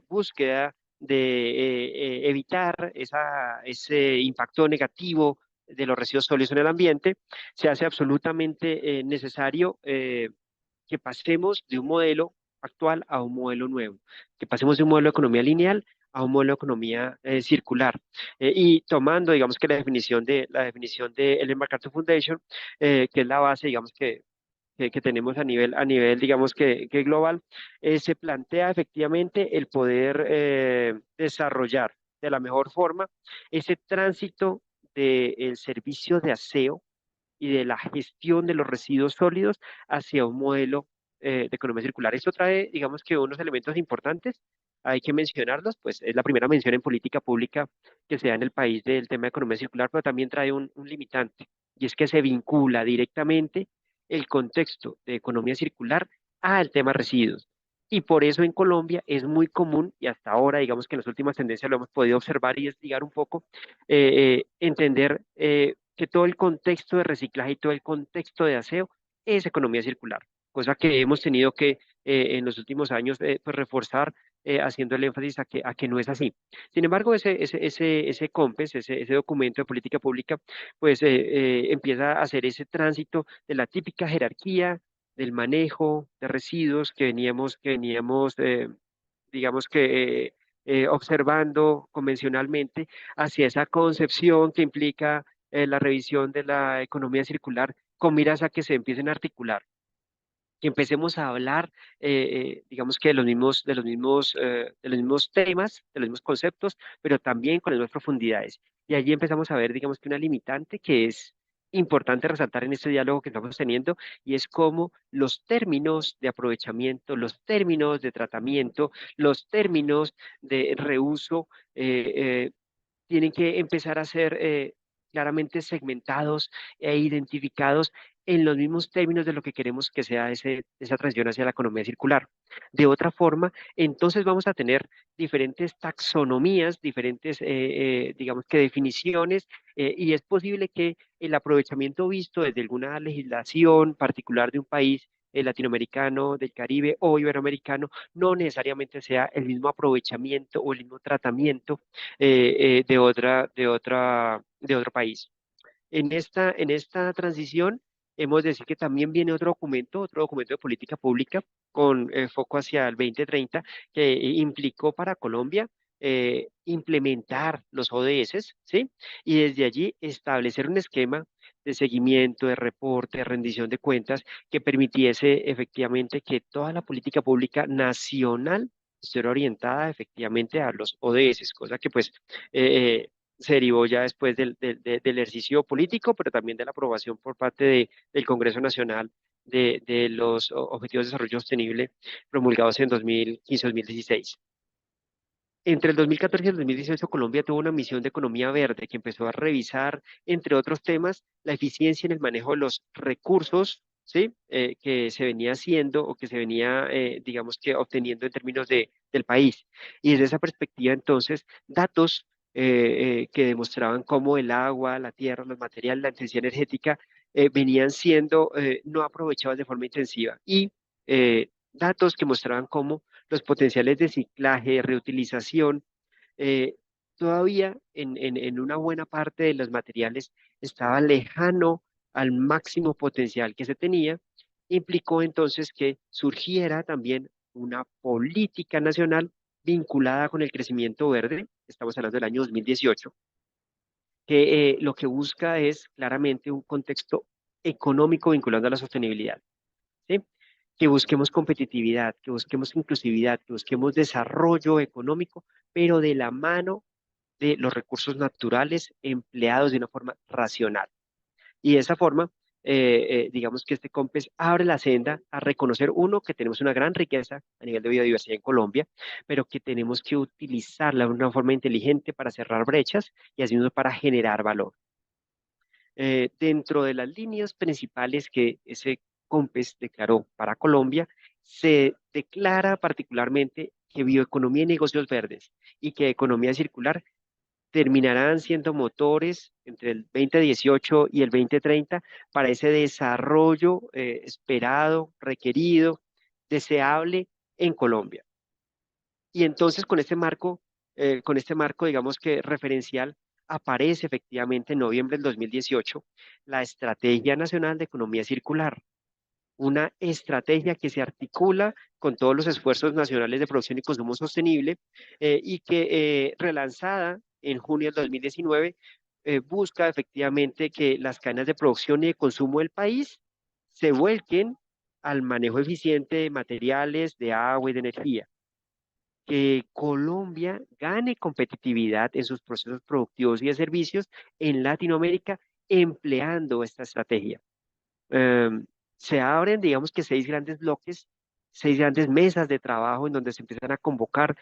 búsqueda de evitar ese impacto negativo de los residuos sólidos en el ambiente, se hace absolutamente necesario que pasemos de un modelo actual a un modelo nuevo, que pasemos de un modelo de economía lineal a un modelo de economía circular. Y tomando, digamos que la definición de Ellen MacArthur Foundation, que es la base, digamos que tenemos a nivel, digamos que global, se plantea efectivamente el poder desarrollar de la mejor forma ese tránsito del servicio de aseo y de la gestión de los residuos sólidos hacia un modelo de economía circular. Esto trae, digamos que unos elementos importantes, hay que mencionarlos, pues es la primera mención en política pública que se da en el país del tema de economía circular, pero también trae un limitante, y es que se vincula directamente el contexto de economía circular al tema residuos. Y por eso en Colombia es muy común, y hasta ahora, digamos que en las últimas tendencias lo hemos podido observar y investigar un poco, entender que todo el contexto de reciclaje y todo el contexto de aseo es economía circular, cosa que hemos tenido que en los últimos años pues reforzar haciendo el énfasis a que no es así. Sin embargo, ese COMPES, ese documento de política pública, pues empieza a hacer ese tránsito de la típica jerarquía del manejo de residuos que veníamos digamos que observando convencionalmente hacia esa concepción que implica la revisión de la economía circular con miras a que se empiecen a articular, que empecemos a hablar, digamos que de los mismos temas, de los mismos conceptos, pero también con las mismas profundidades. Y allí empezamos a ver, digamos que una limitante que es importante resaltar en este diálogo que estamos teniendo, y es cómo los términos de aprovechamiento, los términos de tratamiento, los términos de reuso, tienen que empezar a ser claramente segmentados e identificados en los mismos términos de lo que queremos que sea esa transición hacia la economía circular. De otra forma, entonces vamos a tener diferentes taxonomías, diferentes, digamos que definiciones, y es posible que el aprovechamiento visto desde alguna legislación particular de un país latinoamericano, del Caribe o iberoamericano, no necesariamente sea el mismo aprovechamiento o el mismo tratamiento de otro país. En esta transición, hemos de decir que también viene otro documento de política pública con foco hacia el 2030, que implicó para Colombia implementar los ODS, ¿sí? Y desde allí establecer un esquema de seguimiento, de reporte, de rendición de cuentas que permitiese efectivamente que toda la política pública nacional estuviera orientada efectivamente a los ODS, cosa que pues se derivó ya después del ejercicio político, pero también de la aprobación por parte del Congreso Nacional de los Objetivos de Desarrollo Sostenible promulgados en 2015-2016. Entre el 2014 y el 2018, Colombia tuvo una misión de economía verde que empezó a revisar, entre otros temas, la eficiencia en el manejo de los recursos, ¿sí? Que se venía haciendo o que se venía, digamos que, obteniendo en términos del país. Y desde esa perspectiva, entonces, datos que demostraban cómo el agua, la tierra, los materiales, la intensidad energética venían siendo no aprovechados de forma intensiva. Y datos que mostraban cómo los potenciales de ciclaje, reutilización, eh, todavía en una buena parte de los materiales estaba lejano al máximo potencial que se tenía, implicó entonces que surgiera también una política nacional vinculada con el crecimiento verde, estamos hablando del año 2018, que lo que busca es claramente un contexto económico vinculado a la sostenibilidad. ¿Sí? Que busquemos competitividad, que busquemos inclusividad, que busquemos desarrollo económico, pero de la mano de los recursos naturales empleados de una forma racional. Y de esa forma, digamos que este COMPES abre la senda a reconocer, uno, que tenemos una gran riqueza a nivel de biodiversidad en Colombia, pero que tenemos que utilizarla de una forma inteligente para cerrar brechas y así para generar valor. Dentro de las líneas principales que ese COMPES declaró para Colombia, se declara particularmente que bioeconomía y negocios verdes y que economía circular terminarán siendo motores entre el 2018 y el 2030 para ese desarrollo esperado, requerido, deseable en Colombia. Y entonces con este marco, digamos que referencial, aparece efectivamente en noviembre del 2018 la Estrategia Nacional de Economía Circular, una estrategia que se articula con todos los esfuerzos nacionales de producción y consumo sostenible y que relanzada en junio del 2019 busca efectivamente que las cadenas de producción y de consumo del país se vuelquen al manejo eficiente de materiales, de agua y de energía, que Colombia gane competitividad en sus procesos productivos y de servicios en Latinoamérica empleando esta estrategia. Se abren, digamos que seis grandes bloques, seis grandes mesas de trabajo en donde se empiezan a convocar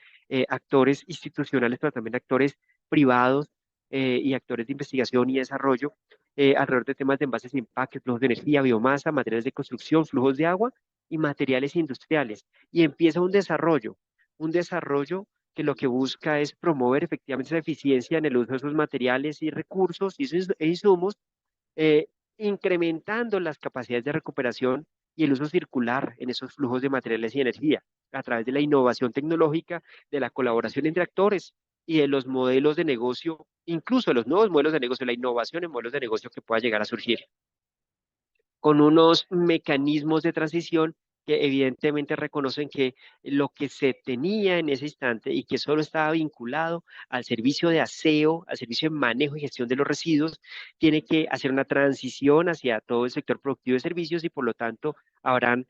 actores institucionales, pero también actores privados y actores de investigación y desarrollo alrededor de temas de envases de empaque, flujos de energía, biomasa, materiales de construcción, flujos de agua y materiales industriales. Y empieza un desarrollo que lo que busca es promover efectivamente esa eficiencia en el uso de esos materiales y recursos y esos insumos eh, incrementando las capacidades de recuperación y el uso circular en esos flujos de materiales y energía, a través de la innovación tecnológica, de la colaboración entre actores y de los modelos de negocio, incluso de los nuevos modelos de negocio, la innovación en modelos de negocio que pueda llegar a surgir, con unos mecanismos de transición que evidentemente reconocen que lo que se tenía en ese instante y que solo estaba vinculado al servicio de aseo, al servicio de manejo y gestión de los residuos, tiene que hacer una transición hacia todo el sector productivo de servicios y por lo tanto habrán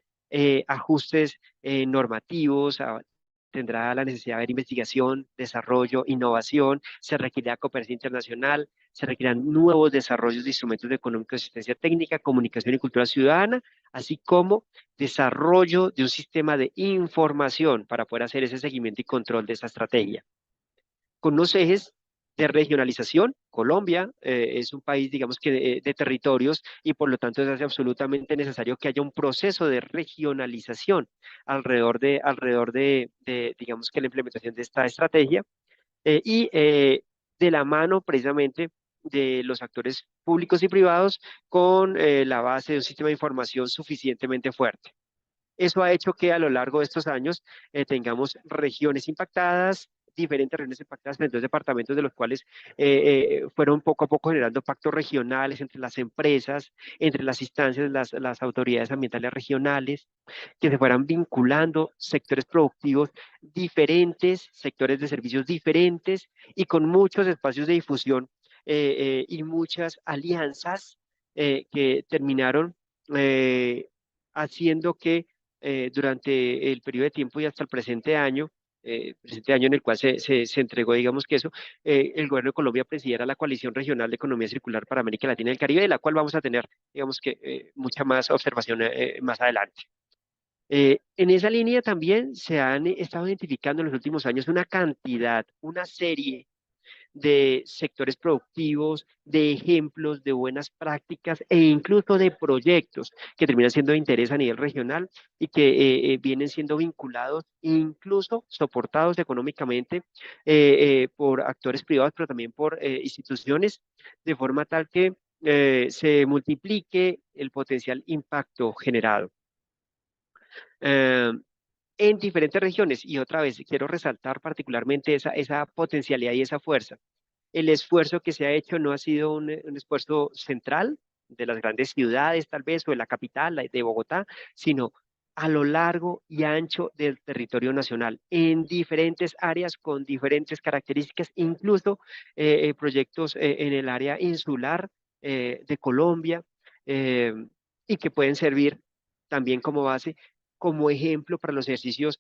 ajustes normativos, tendrá la necesidad de haber investigación, desarrollo, innovación, se requerirá cooperación internacional, se requerirán nuevos desarrollos de instrumentos de económica asistencia técnica, comunicación y cultura ciudadana, así como desarrollo de un sistema de información para poder hacer ese seguimiento y control de esa estrategia. Con unos ejes de regionalización, Colombia es un país, digamos que de territorios y por lo tanto es absolutamente necesario que haya un proceso de regionalización digamos que la implementación de esta estrategia y de la mano precisamente de los actores públicos y privados con la base de un sistema de información suficientemente fuerte. Eso ha hecho que a lo largo de estos años tengamos regiones impactadas, diferentes regiones impactadas en dos departamentos de los cuales fueron poco a poco generando pactos regionales entre las empresas, entre las instancias, las autoridades ambientales regionales, que se fueran vinculando sectores productivos diferentes, sectores de servicios diferentes y con muchos espacios de difusión y muchas alianzas que terminaron haciendo que durante el periodo de tiempo y hasta el presente año en el cual se entregó, digamos que eso, el gobierno de Colombia presidiera la Coalición Regional de Economía Circular para América Latina y el Caribe, de la cual vamos a tener, digamos que, mucha más observación más adelante. En esa línea también se han estado identificando en los últimos años una serie de sectores productivos, de ejemplos, de buenas prácticas e incluso de proyectos que terminan siendo de interés a nivel regional y que vienen siendo vinculados, incluso soportados económicamente por actores privados, pero también por instituciones, de forma tal que se multiplique el potencial impacto generado. Eh, en diferentes regiones. Y otra vez, quiero resaltar particularmente esa potencialidad y esa fuerza. El esfuerzo que se ha hecho no ha sido un esfuerzo central de las grandes ciudades, tal vez, o de la capital, de Bogotá, sino a lo largo y ancho del territorio nacional, en diferentes áreas con diferentes características, incluso proyectos en el área insular de Colombia, eh, y que pueden servir también como base, como ejemplo para los ejercicios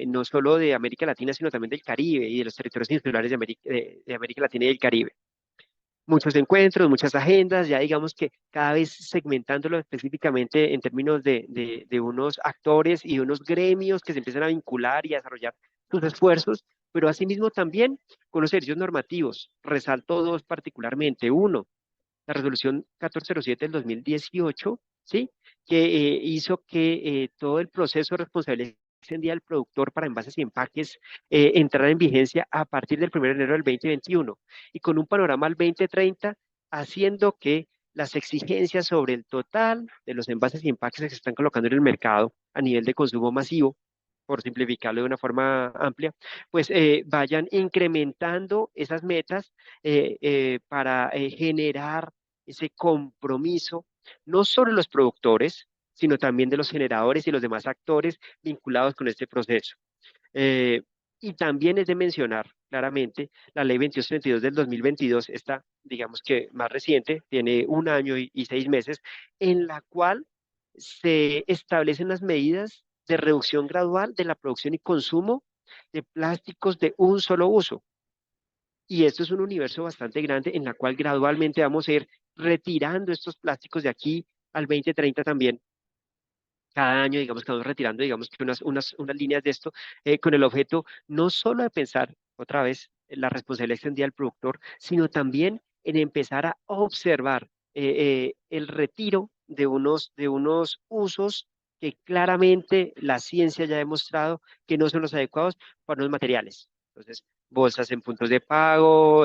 no solo de América Latina, sino también del Caribe y de los territorios insulares de América Latina y del Caribe. Muchos encuentros, muchas agendas, ya digamos que cada vez segmentándolo específicamente en términos de unos actores y unos gremios que se empiezan a vincular y a desarrollar sus esfuerzos, pero asimismo también con los servicios normativos. Resalto dos particularmente. Uno, la resolución 1407 del 2018, ¿sí? Que hizo que todo el proceso de responsabilidad extendida del productor para envases y empaques entrara en vigencia a partir del 1 de enero del 2021 y con un panorama al 2030, haciendo que las exigencias sobre el total de los envases y empaques que se están colocando en el mercado a nivel de consumo masivo, por simplificarlo de una forma amplia, pues vayan incrementando esas metas para generar ese compromiso, no solo de los productores, sino también de los generadores y los demás actores vinculados con este proceso. Eh, y también es de mencionar claramente la ley 2232 del 2022, esta digamos que más reciente, tiene un año y 6 meses, en la cual se establecen las medidas de reducción gradual de la producción y consumo de plásticos de un solo uso. Y esto es un universo bastante grande en la cual gradualmente vamos a ir retirando estos plásticos de aquí al 2030 también. Cada año, digamos que vamos retirando, digamos que unas líneas de esto, con el objeto no solo de pensar otra vez en la responsabilidad extendida del productor, sino también en empezar a observar el retiro de unos usos que claramente la ciencia ya ha demostrado que no son los adecuados para los materiales. Entonces, bolsas en puntos de pago,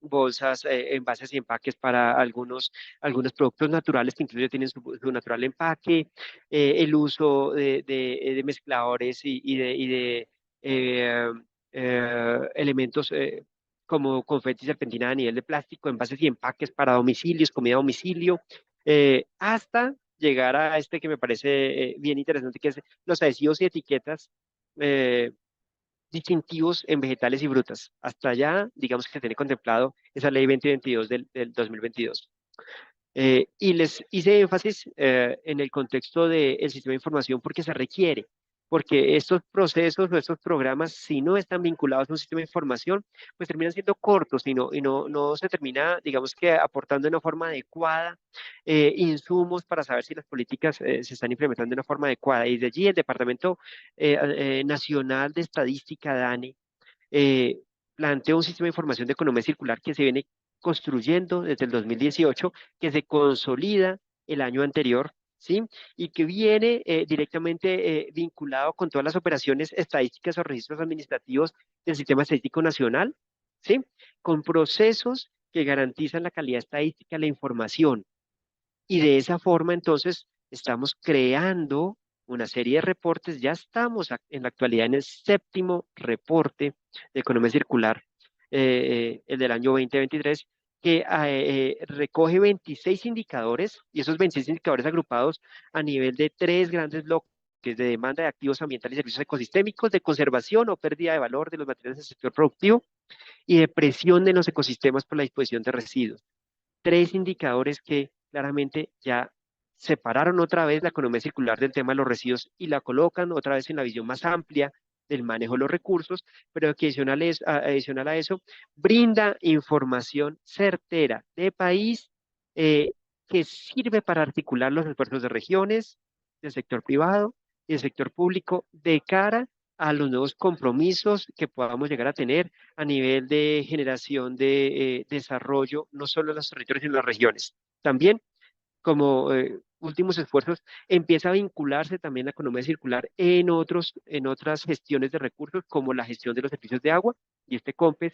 bolsas, envases y empaques para algunos productos naturales que incluso tienen su natural empaque, el uso de mezcladores y de elementos como confeti y serpentina a nivel de plástico, envases y empaques para domicilios, comida a domicilio, hasta llegar a este que me parece bien interesante, que es los adhesivos y etiquetas eh, distintivos en vegetales y frutas. Hasta allá, digamos que se tiene contemplado esa ley 2022 del 2022. Y les hice énfasis en el contexto del sistema de información porque se requiere, porque estos procesos o estos programas, si no están vinculados a un sistema de información, pues terminan siendo cortos y no se termina, digamos que aportando de una forma adecuada insumos para saber si las políticas se están implementando de una forma adecuada. Y de allí el Departamento Nacional de Estadística, DANE, eh, plantea un sistema de información de economía circular que se viene construyendo desde el 2018, que se consolida el año anterior, ¿sí? Y que viene directamente vinculado con todas las operaciones estadísticas o registros administrativos del Sistema Estadístico Nacional, ¿sí? Con procesos que garantizan la calidad estadística de la información. Y de esa forma, entonces, estamos creando una serie de reportes. Ya estamos en la actualidad en el 7º reporte de economía circular, el del año 2023, que recoge 26 indicadores y esos 26 indicadores agrupados a nivel de 3 grandes bloques de demanda de activos ambientales y servicios ecosistémicos, de conservación o pérdida de valor de los materiales del sector productivo y de presión de los ecosistemas por la disposición de residuos. 3 indicadores que claramente ya separaron otra vez la economía circular del tema de los residuos y la colocan otra vez en la visión más amplia del manejo de los recursos, pero que adicional a eso, brinda información certera de país que sirve para articular los esfuerzos de regiones, del sector privado y del sector público de cara a los nuevos compromisos que podamos llegar a tener a nivel de generación de desarrollo, no solo en los territorios, sino en las regiones. También, como últimos esfuerzos, empieza a vincularse también la economía circular en otras gestiones de recursos, como la gestión de los servicios de agua, y este COMPES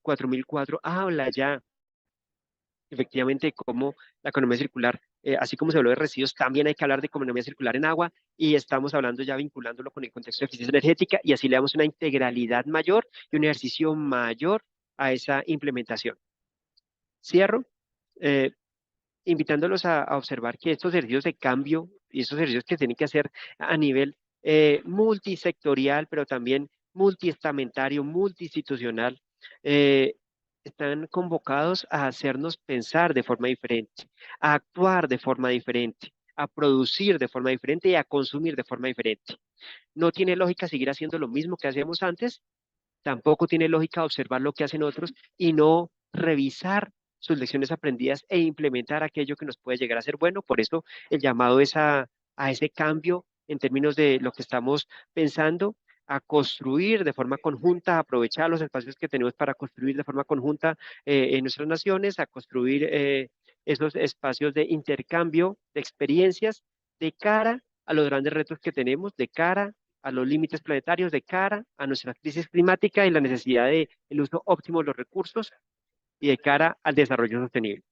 4004 habla ya efectivamente como la economía circular, así como se habló de residuos, también hay que hablar de economía circular en agua, y estamos hablando ya vinculándolo con el contexto de eficiencia energética, y así le damos una integralidad mayor y un ejercicio mayor a esa implementación. Cierro, eh, invitándolos a observar que estos ejercicios de cambio y estos ejercicios que tienen que hacer a nivel multisectorial, pero también multiestamentario, multiinstitucional, eh, están convocados a hacernos pensar de forma diferente, a actuar de forma diferente, a producir de forma diferente y a consumir de forma diferente. No tiene lógica seguir haciendo lo mismo que hacíamos antes, tampoco tiene lógica observar lo que hacen otros y no revisar sus lecciones aprendidas e implementar aquello que nos puede llegar a ser bueno. Por eso el llamado es a ese cambio en términos de lo que estamos pensando, a construir de forma conjunta, a aprovechar los espacios que tenemos para construir de forma conjunta en nuestras naciones, a construir esos espacios de intercambio de experiencias de cara a los grandes retos que tenemos, de cara a los límites planetarios, de cara a nuestra crisis climática y la necesidad del uso óptimo de los recursos y de cara al desarrollo sostenible.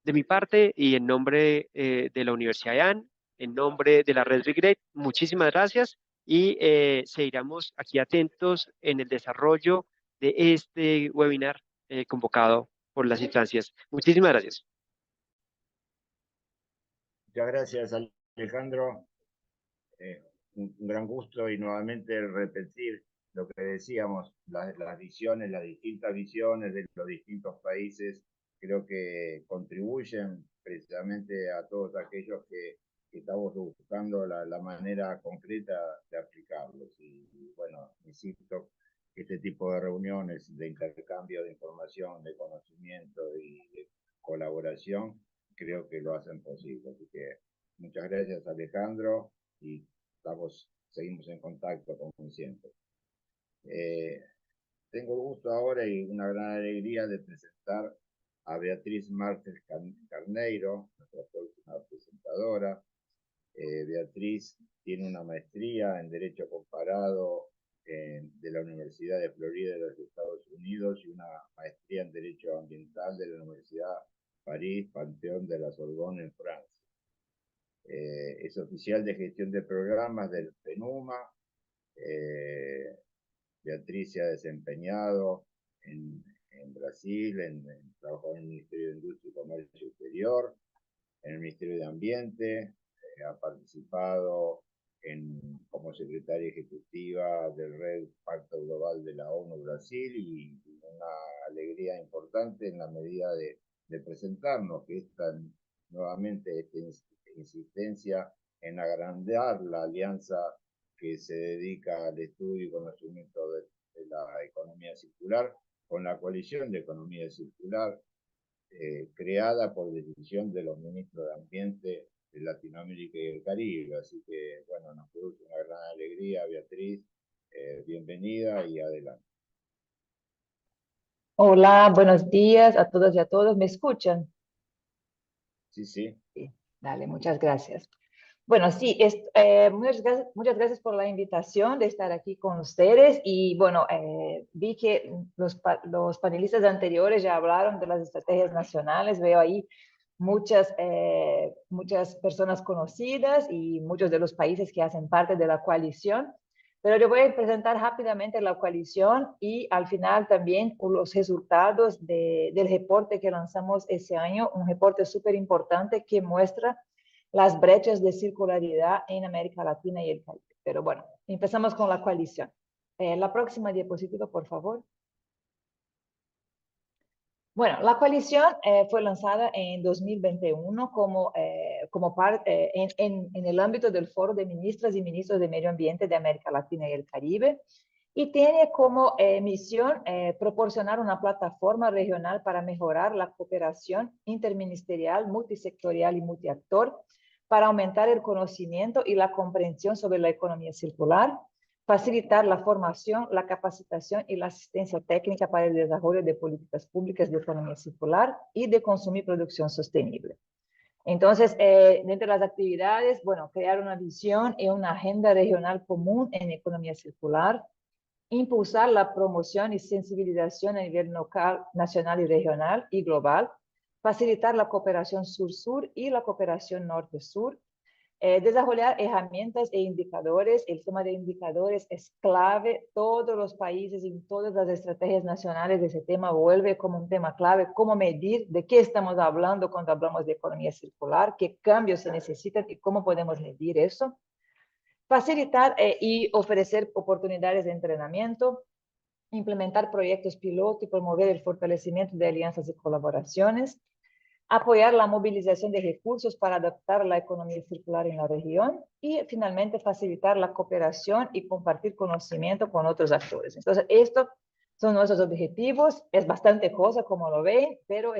De mi parte y en nombre de la Universidad de AN, en nombre de la Red Regret, muchísimas gracias y seguiremos aquí atentos en el desarrollo de este webinar convocado por las instancias. Muchísimas gracias. Muchas gracias, Alejandro. Un gran gusto y nuevamente repetir lo que decíamos, las visiones, las distintas visiones de los distintos países, creo que contribuyen precisamente a todos aquellos que estamos buscando la manera concreta de aplicarlos. Y bueno, insisto, este tipo de reuniones de intercambio de información, de conocimiento y de colaboración, creo que lo hacen posible. Así que muchas gracias, Alejandro, y seguimos en contacto, como siempre. Tengo el gusto ahora y una gran alegría de presentar a Beatriz Martes Carneiro, nuestra próxima presentadora. Beatriz tiene una maestría en Derecho Comparado de la Universidad de Florida de los Estados Unidos y una maestría en Derecho Ambiental de la Universidad París Panthéon de la Sorbonne en Francia. Es oficial de gestión de programas del PENUMA. Beatriz se ha desempeñado en Brasil, trabajó en el Ministerio de Industria y Comercio Exterior, en el Ministerio de Ambiente, ha participado como secretaria ejecutiva del Red Pacto Global de la ONU Brasil, y una alegría importante en la medida de presentarnos que nuevamente esta insistencia en agrandar la alianza que se dedica al estudio y conocimiento de la economía circular, con la coalición de economía circular, creada por decisión de los ministros de Ambiente de Latinoamérica y el Caribe. Así que, bueno, nos produce una gran alegría, Beatriz. Bienvenida y adelante. Hola, buenos días a todos y a todos. ¿Me escuchan? Sí, sí. Sí, dale, muchas gracias. Bueno, sí, muchas gracias por la invitación de estar aquí con ustedes. Y bueno, vi que los panelistas anteriores ya hablaron de las estrategias nacionales. Veo ahí muchas personas conocidas y muchos de los países que hacen parte de la coalición. Pero yo voy a presentar rápidamente la coalición y al final también los resultados del reporte que lanzamos ese año, un reporte súper importante que muestra las brechas de circularidad en América Latina y el Caribe. Pero bueno, empezamos con la coalición. La próxima diapositiva, por favor. Bueno, la coalición fue lanzada en 2021 como parte en el ámbito del Foro de Ministras y Ministros de Medio Ambiente de América Latina y el Caribe, y tiene como misión proporcionar una plataforma regional para mejorar la cooperación interministerial, multisectorial y multiactor para aumentar el conocimiento y la comprensión sobre la economía circular, facilitar la formación, la capacitación y la asistencia técnica para el desarrollo de políticas públicas de economía circular y de consumo y producción sostenible. Entonces, dentro de las actividades, bueno, crear una visión y una agenda regional común en economía circular, impulsar la promoción y sensibilización a nivel local, nacional y regional y global, facilitar la cooperación sur-sur y la cooperación norte-sur, desarrollar herramientas e indicadores. El tema de indicadores es clave. Todos los países y todas las estrategias nacionales de ese tema vuelve como un tema clave. Cómo medir, de qué estamos hablando cuando hablamos de economía circular, qué cambios se necesitan y cómo podemos medir eso. Facilitar y ofrecer oportunidades de entrenamiento, implementar proyectos piloto y promover el fortalecimiento de alianzas y colaboraciones, apoyar la movilización de recursos para adaptar la economía circular en la región y finalmente facilitar la cooperación y compartir conocimiento con otros actores. Entonces, estos son nuestros objetivos. Es bastante cosa, como lo ven, pero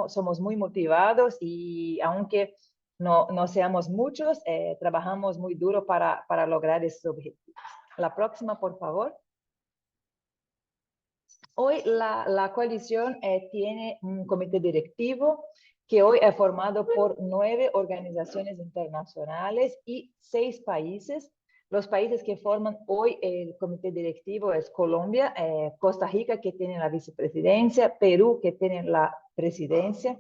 somos muy motivados y aunque no seamos muchos, trabajamos muy duro para lograr estos objetivos. La próxima, por favor. Hoy la coalición tiene un comité directivo que hoy es formado por 9 organizaciones internacionales y 6 países. Los países que forman hoy el comité directivo es Colombia, Costa Rica, que tiene la vicepresidencia, Perú, que tiene la presidencia,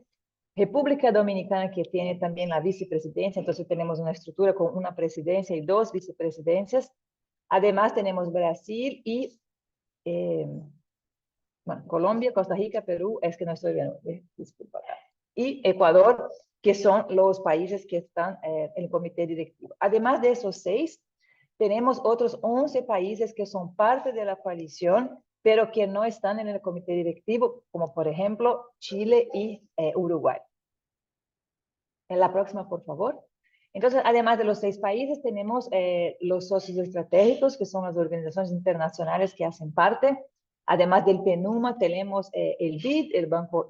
República Dominicana, que tiene también la vicepresidencia. Entonces tenemos una estructura con una presidencia y 2 vicepresidencias. Además tenemos Brasil y bueno, Colombia, Costa Rica, Perú, es que no estoy viendo, disculpa, y Ecuador, que son los países que están en el comité directivo. Además de esos 6, tenemos otros 11 países que son parte de la coalición, pero que no están en el comité directivo, como por ejemplo Chile y Uruguay. En la próxima, por favor. Entonces, además de los 6 países, tenemos los socios estratégicos, que son las organizaciones internacionales que hacen parte. Además del PNUMA, tenemos el BID, el Banco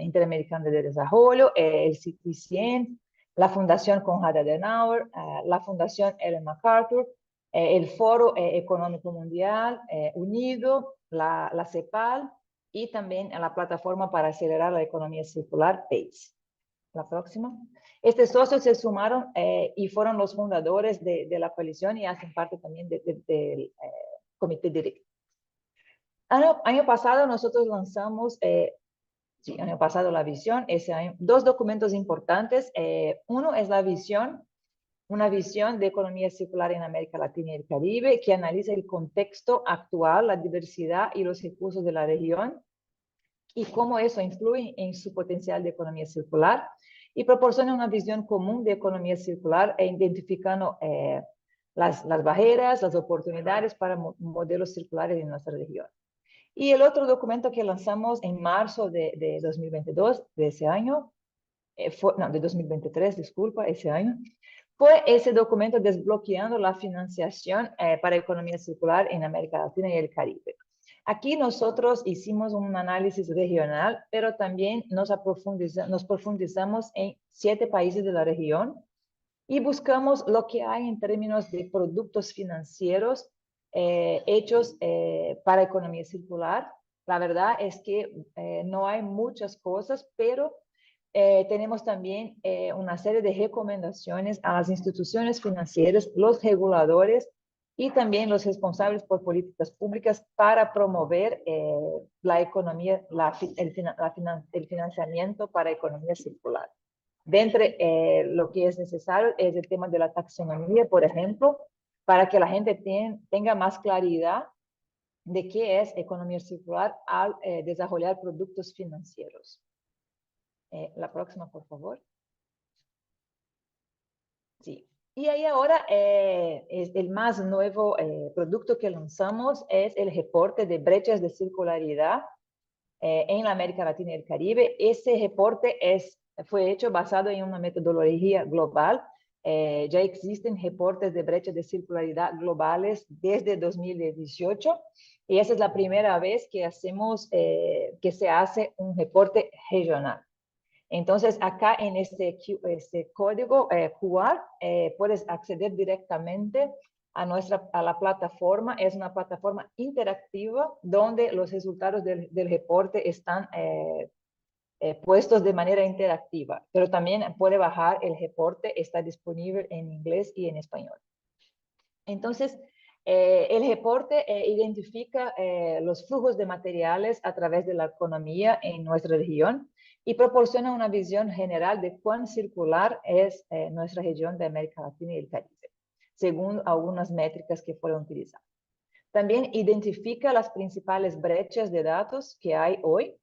Interamericano de Desarrollo, el CIT-100, la Fundación Konrad Adenauer, la Fundación Ellen MacArthur, el Foro Económico Mundial, UNIDO, la CEPAL y también la Plataforma para Acelerar la Economía Circular, PACE. La próxima. Estos socios se sumaron y fueron los fundadores de la coalición y hacen parte también del comité directivo. Año pasado nosotros lanzamos, año pasado la visión, ese año, 2 documentos importantes. Uno es la visión, una visión de economía circular en América Latina y el Caribe, que analiza el contexto actual, la diversidad y los recursos de la región y cómo eso influye en su potencial de economía circular, y proporciona una visión común de economía circular identificando las barreras, las oportunidades para modelos circulares en nuestra región. Y el otro documento que lanzamos en marzo de 2022, de ese año, de 2023, disculpa, ese año, fue ese documento desbloqueando la financiación para economía circular en América Latina y el Caribe. Aquí nosotros hicimos un análisis regional, pero también nos profundizamos en 7 países de la región y buscamos lo que hay en términos de productos financieros hechos para economía circular. La verdad es que no hay muchas cosas, pero tenemos también una serie de recomendaciones a las instituciones financieras, los reguladores y también los responsables por políticas públicas para promover la economía, el financiamiento para economía circular. Dentro lo que es necesario es el tema de la taxonomía, por ejemplo, para que la gente tenga más claridad de qué es economía circular al desarrollar productos financieros. La próxima, por favor. Sí. Y ahí ahora es el más nuevo producto que lanzamos es el reporte de brechas de circularidad en la América Latina y el Caribe. Ese reporte fue hecho basado en una metodología global. Ya existen reportes de brechas de circularidad globales desde 2018 y esa es la primera vez que se hace un reporte regional. Entonces, acá en este código QR puedes acceder directamente a la plataforma. Es una plataforma interactiva donde los resultados del reporte están puestos de manera interactiva, pero también puede bajar el reporte, está disponible en inglés y en español. Entonces, el reporte identifica los flujos de materiales a través de la economía en nuestra región y proporciona una visión general de cuán circular es nuestra región de América Latina y el Caribe, según algunas métricas que fueron utilizadas. También identifica las principales brechas de datos que hay hoy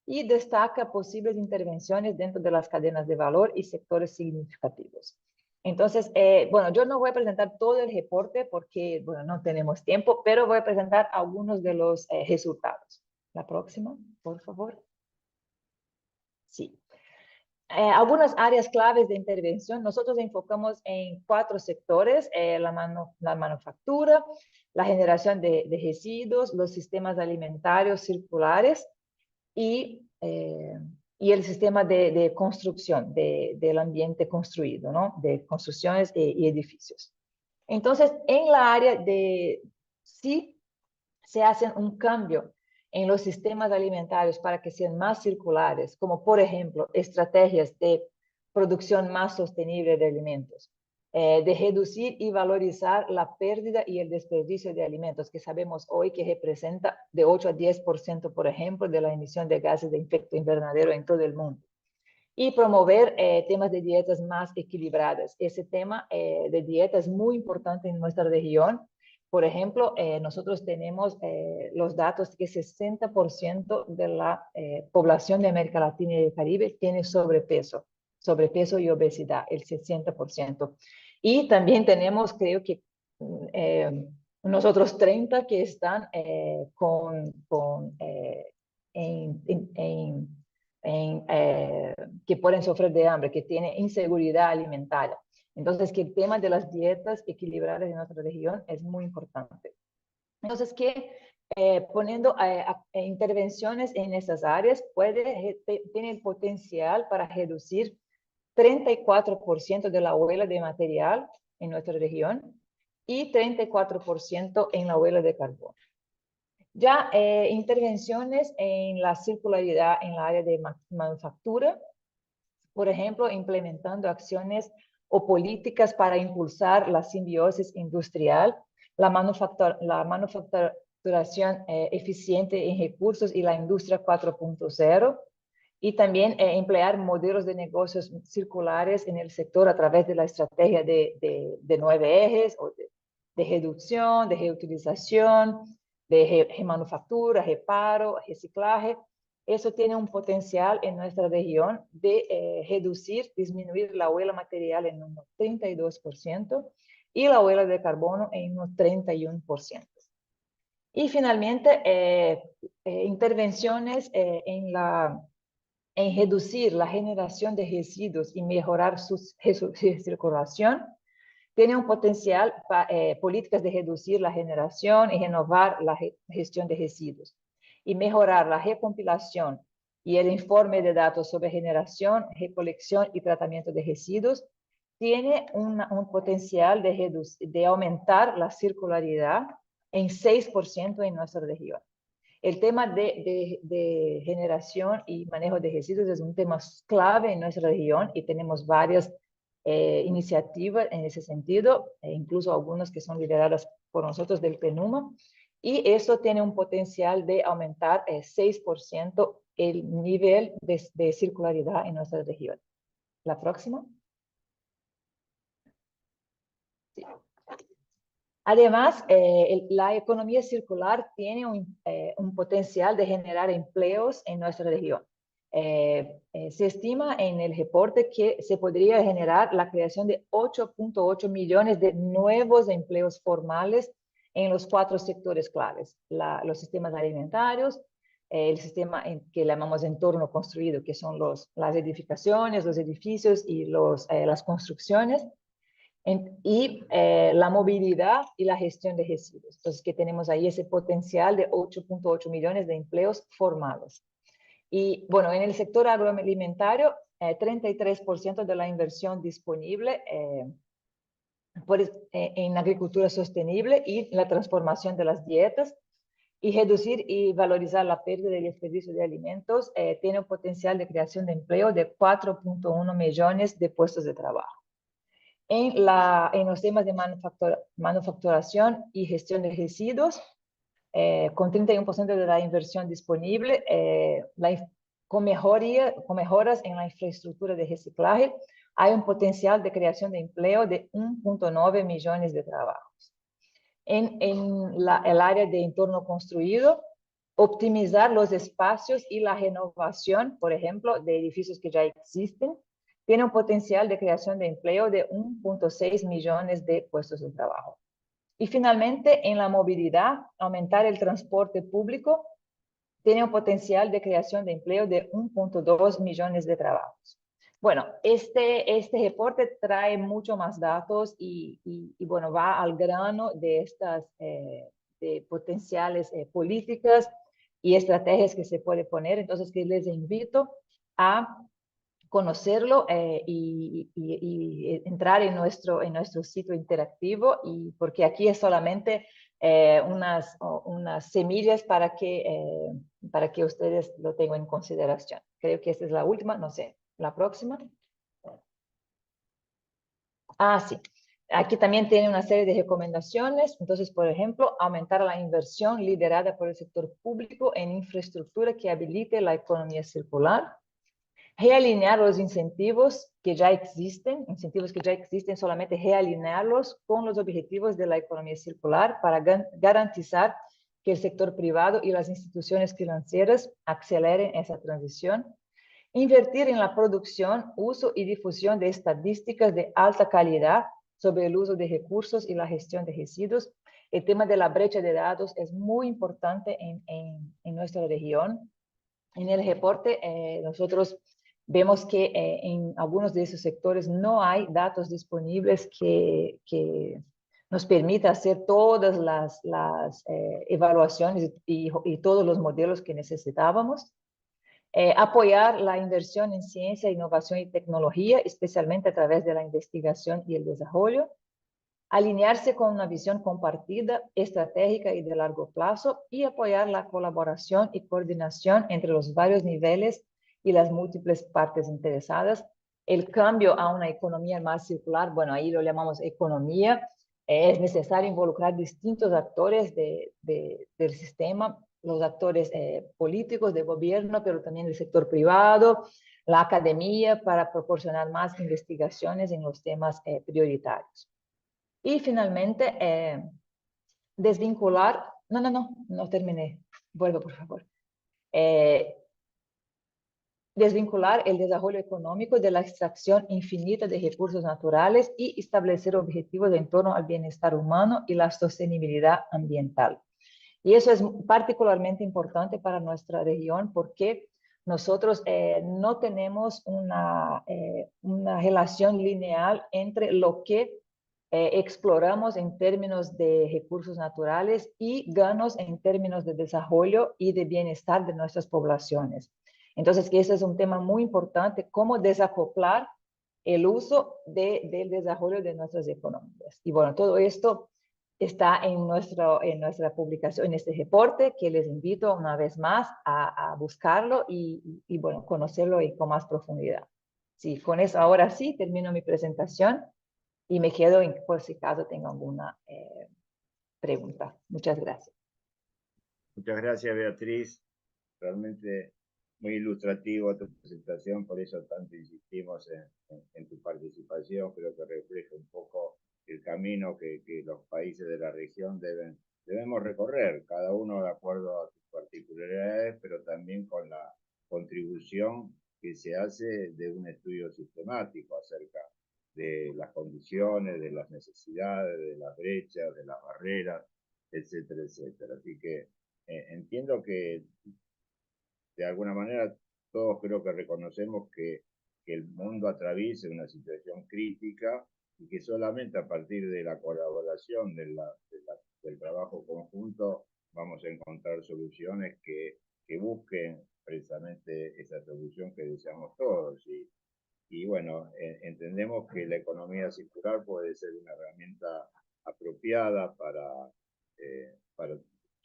y destaca posibles intervenciones dentro de las cadenas de valor y sectores significativos. Entonces, bueno, yo no voy a presentar todo el reporte porque, bueno, no tenemos tiempo, pero voy a presentar algunos de los resultados. La próxima, por favor. Sí. Algunas áreas claves de intervención, nosotros enfocamos en 4 sectores, la manufactura, la generación de residuos, los sistemas alimentarios circulares y el sistema de construcción, del ambiente construido, ¿no? De construcciones y edificios. Entonces, en la área de sí se hace un cambio en los sistemas alimentarios para que sean más circulares, como por ejemplo, estrategias de producción más sostenible de alimentos, de reducir y valorizar la pérdida y el desperdicio de alimentos, que sabemos hoy que representa de 8 a 10%, por ejemplo, de la emisión de gases de efecto invernadero en todo el mundo. Y promover temas de dietas más equilibradas. Ese tema de dieta es muy importante en nuestra región. Por ejemplo, nosotros tenemos los datos que 60% de la población de América Latina y del Caribe tiene sobrepeso y obesidad, el 60%. Y también tenemos, creo que, nosotros 30 que están que pueden sufrir de hambre, que tienen inseguridad alimentaria. Entonces, que el tema de las dietas equilibradas en nuestra región es muy importante. Entonces, que poniendo intervenciones en esas áreas tiene el potencial para reducir 34% de la huella de material en nuestra región y 34% en la huella de carbono. Ya intervenciones en la circularidad en la área de manufactura, por ejemplo, implementando acciones o políticas para impulsar la simbiosis industrial, la manufacturación eficiente en recursos y la industria 4.0, y también emplear modelos de negocios circulares en el sector a través de la estrategia de 9 ejes, o de reducción, de reutilización, de remanufactura, reparo, reciclaje. Eso tiene un potencial en nuestra región de disminuir la huella material en un 32% y la huella de carbono en un 31%. Y finalmente, intervenciones en reducir la generación de residuos y mejorar su circulación. Tiene un potencial políticas de reducir la generación y renovar la gestión de residuos y mejorar la recompilación y el informe de datos sobre generación, recolección y tratamiento de residuos. Tiene un potencial de aumentar la circularidad en 6% en nuestra región. El tema de generación y manejo de residuos es un tema clave en nuestra región y tenemos varias iniciativas en ese sentido, incluso algunas que son lideradas por nosotros del PNUMA, y eso tiene un potencial de aumentar 6% el nivel de circularidad en nuestra región. La próxima. Sí. Además, la economía circular tiene un potencial de generar empleos en nuestra región. Se estima en el reporte que se podría generar la creación de 8.8 millones de nuevos empleos formales en los 4 sectores claves: los sistemas alimentarios, el sistema que llamamos entorno construido, que son las edificaciones, los edificios y las construcciones, y la movilidad y la gestión de residuos. Entonces, que tenemos ahí ese potencial de 8.8 millones de empleos formales. Y bueno, en el sector agroalimentario 33% de la inversión disponible en agricultura sostenible y la transformación de las dietas, y reducir y valorizar la pérdida y desperdicio de alimentos tiene un potencial de creación de empleo de 4.1 millones de puestos de trabajo. En los temas de manufacturación y gestión de residuos, con 31% de la inversión disponible, con mejoras en la infraestructura de reciclaje, hay un potencial de creación de empleo de 1.9 millones de trabajos. En el área de entorno construido, optimizar los espacios y la renovación, por ejemplo, de edificios que ya existen, tiene un potencial de creación de empleo de 1.6 millones de puestos de trabajo. Y finalmente, en la movilidad, aumentar el transporte público tiene un potencial de creación de empleo de 1.2 millones de trabajos. Bueno, este reporte trae mucho más datos y bueno, va al grano de estas de potenciales políticas y estrategias que se puede poner. Entonces, que les invito a conocerlo y entrar en nuestro sitio interactivo, y porque aquí es solamente unas semillas para que ustedes lo tengan en consideración. Creo que esta es la última, no sé, la próxima. Sí. Aquí también tiene una serie de recomendaciones. Entonces, por ejemplo, aumentar la inversión liderada por el sector público en infraestructura que habilite la economía circular. Realinear los incentivos que ya existen, solamente realinearlos con los objetivos de la economía circular para garantizar que el sector privado y las instituciones financieras aceleren esa transición. Invertir en la producción, uso y difusión de estadísticas de alta calidad sobre el uso de recursos y la gestión de residuos. El tema de la brecha de datos es muy importante en nuestra región. En el reporte, nosotros vemos que en algunos de esos sectores no hay datos disponibles que nos permita hacer todas las evaluaciones y todos los modelos que necesitábamos. Apoyar la inversión en ciencia, innovación y tecnología, especialmente a través de la investigación y el desarrollo. Alinearse con una visión compartida, estratégica y de largo plazo, y apoyar la colaboración y coordinación entre los varios niveles y las múltiples partes interesadas. El cambio a una economía más circular, bueno, ahí lo llamamos economía, es necesario involucrar distintos actores del sistema, los actores políticos, de gobierno, pero también del sector privado, la academia, para proporcionar más investigaciones en los temas prioritarios. Y finalmente, desvincular, no terminé, vuelvo por favor. Desvincular el desarrollo económico de la extracción infinita de recursos naturales y establecer objetivos en torno al bienestar humano y la sostenibilidad ambiental. Y eso es particularmente importante para nuestra región porque nosotros no tenemos una relación lineal entre lo que exploramos en términos de recursos naturales y ganos en términos de desarrollo y de bienestar de nuestras poblaciones. Entonces, que ese es un tema muy importante, cómo desacoplar el uso del desarrollo de nuestras economías. Y bueno, todo esto está en nuestra publicación, en este reporte, que les invito una vez más a buscarlo y bueno, conocerlo con más profundidad. Sí, con eso ahora sí termino mi presentación y me quedo por si acaso tengo alguna pregunta. Muchas gracias. Muchas gracias, Beatriz. Realmente muy ilustrativo tu presentación, por eso tanto insistimos en tu participación. Creo que refleja un poco el camino que los países de la región debemos recorrer, cada uno de acuerdo a sus particularidades, pero también con la contribución que se hace de un estudio sistemático acerca de las condiciones, de las necesidades, de las brechas, de las barreras, etcétera, etcétera. Así que entiendo que de alguna manera todos creo que reconocemos que el mundo atraviesa una situación crítica y que solamente a partir de la colaboración, del trabajo conjunto, vamos a encontrar soluciones que busquen precisamente esa solución que deseamos todos. y bueno, entendemos que la economía circular puede ser una herramienta apropiada para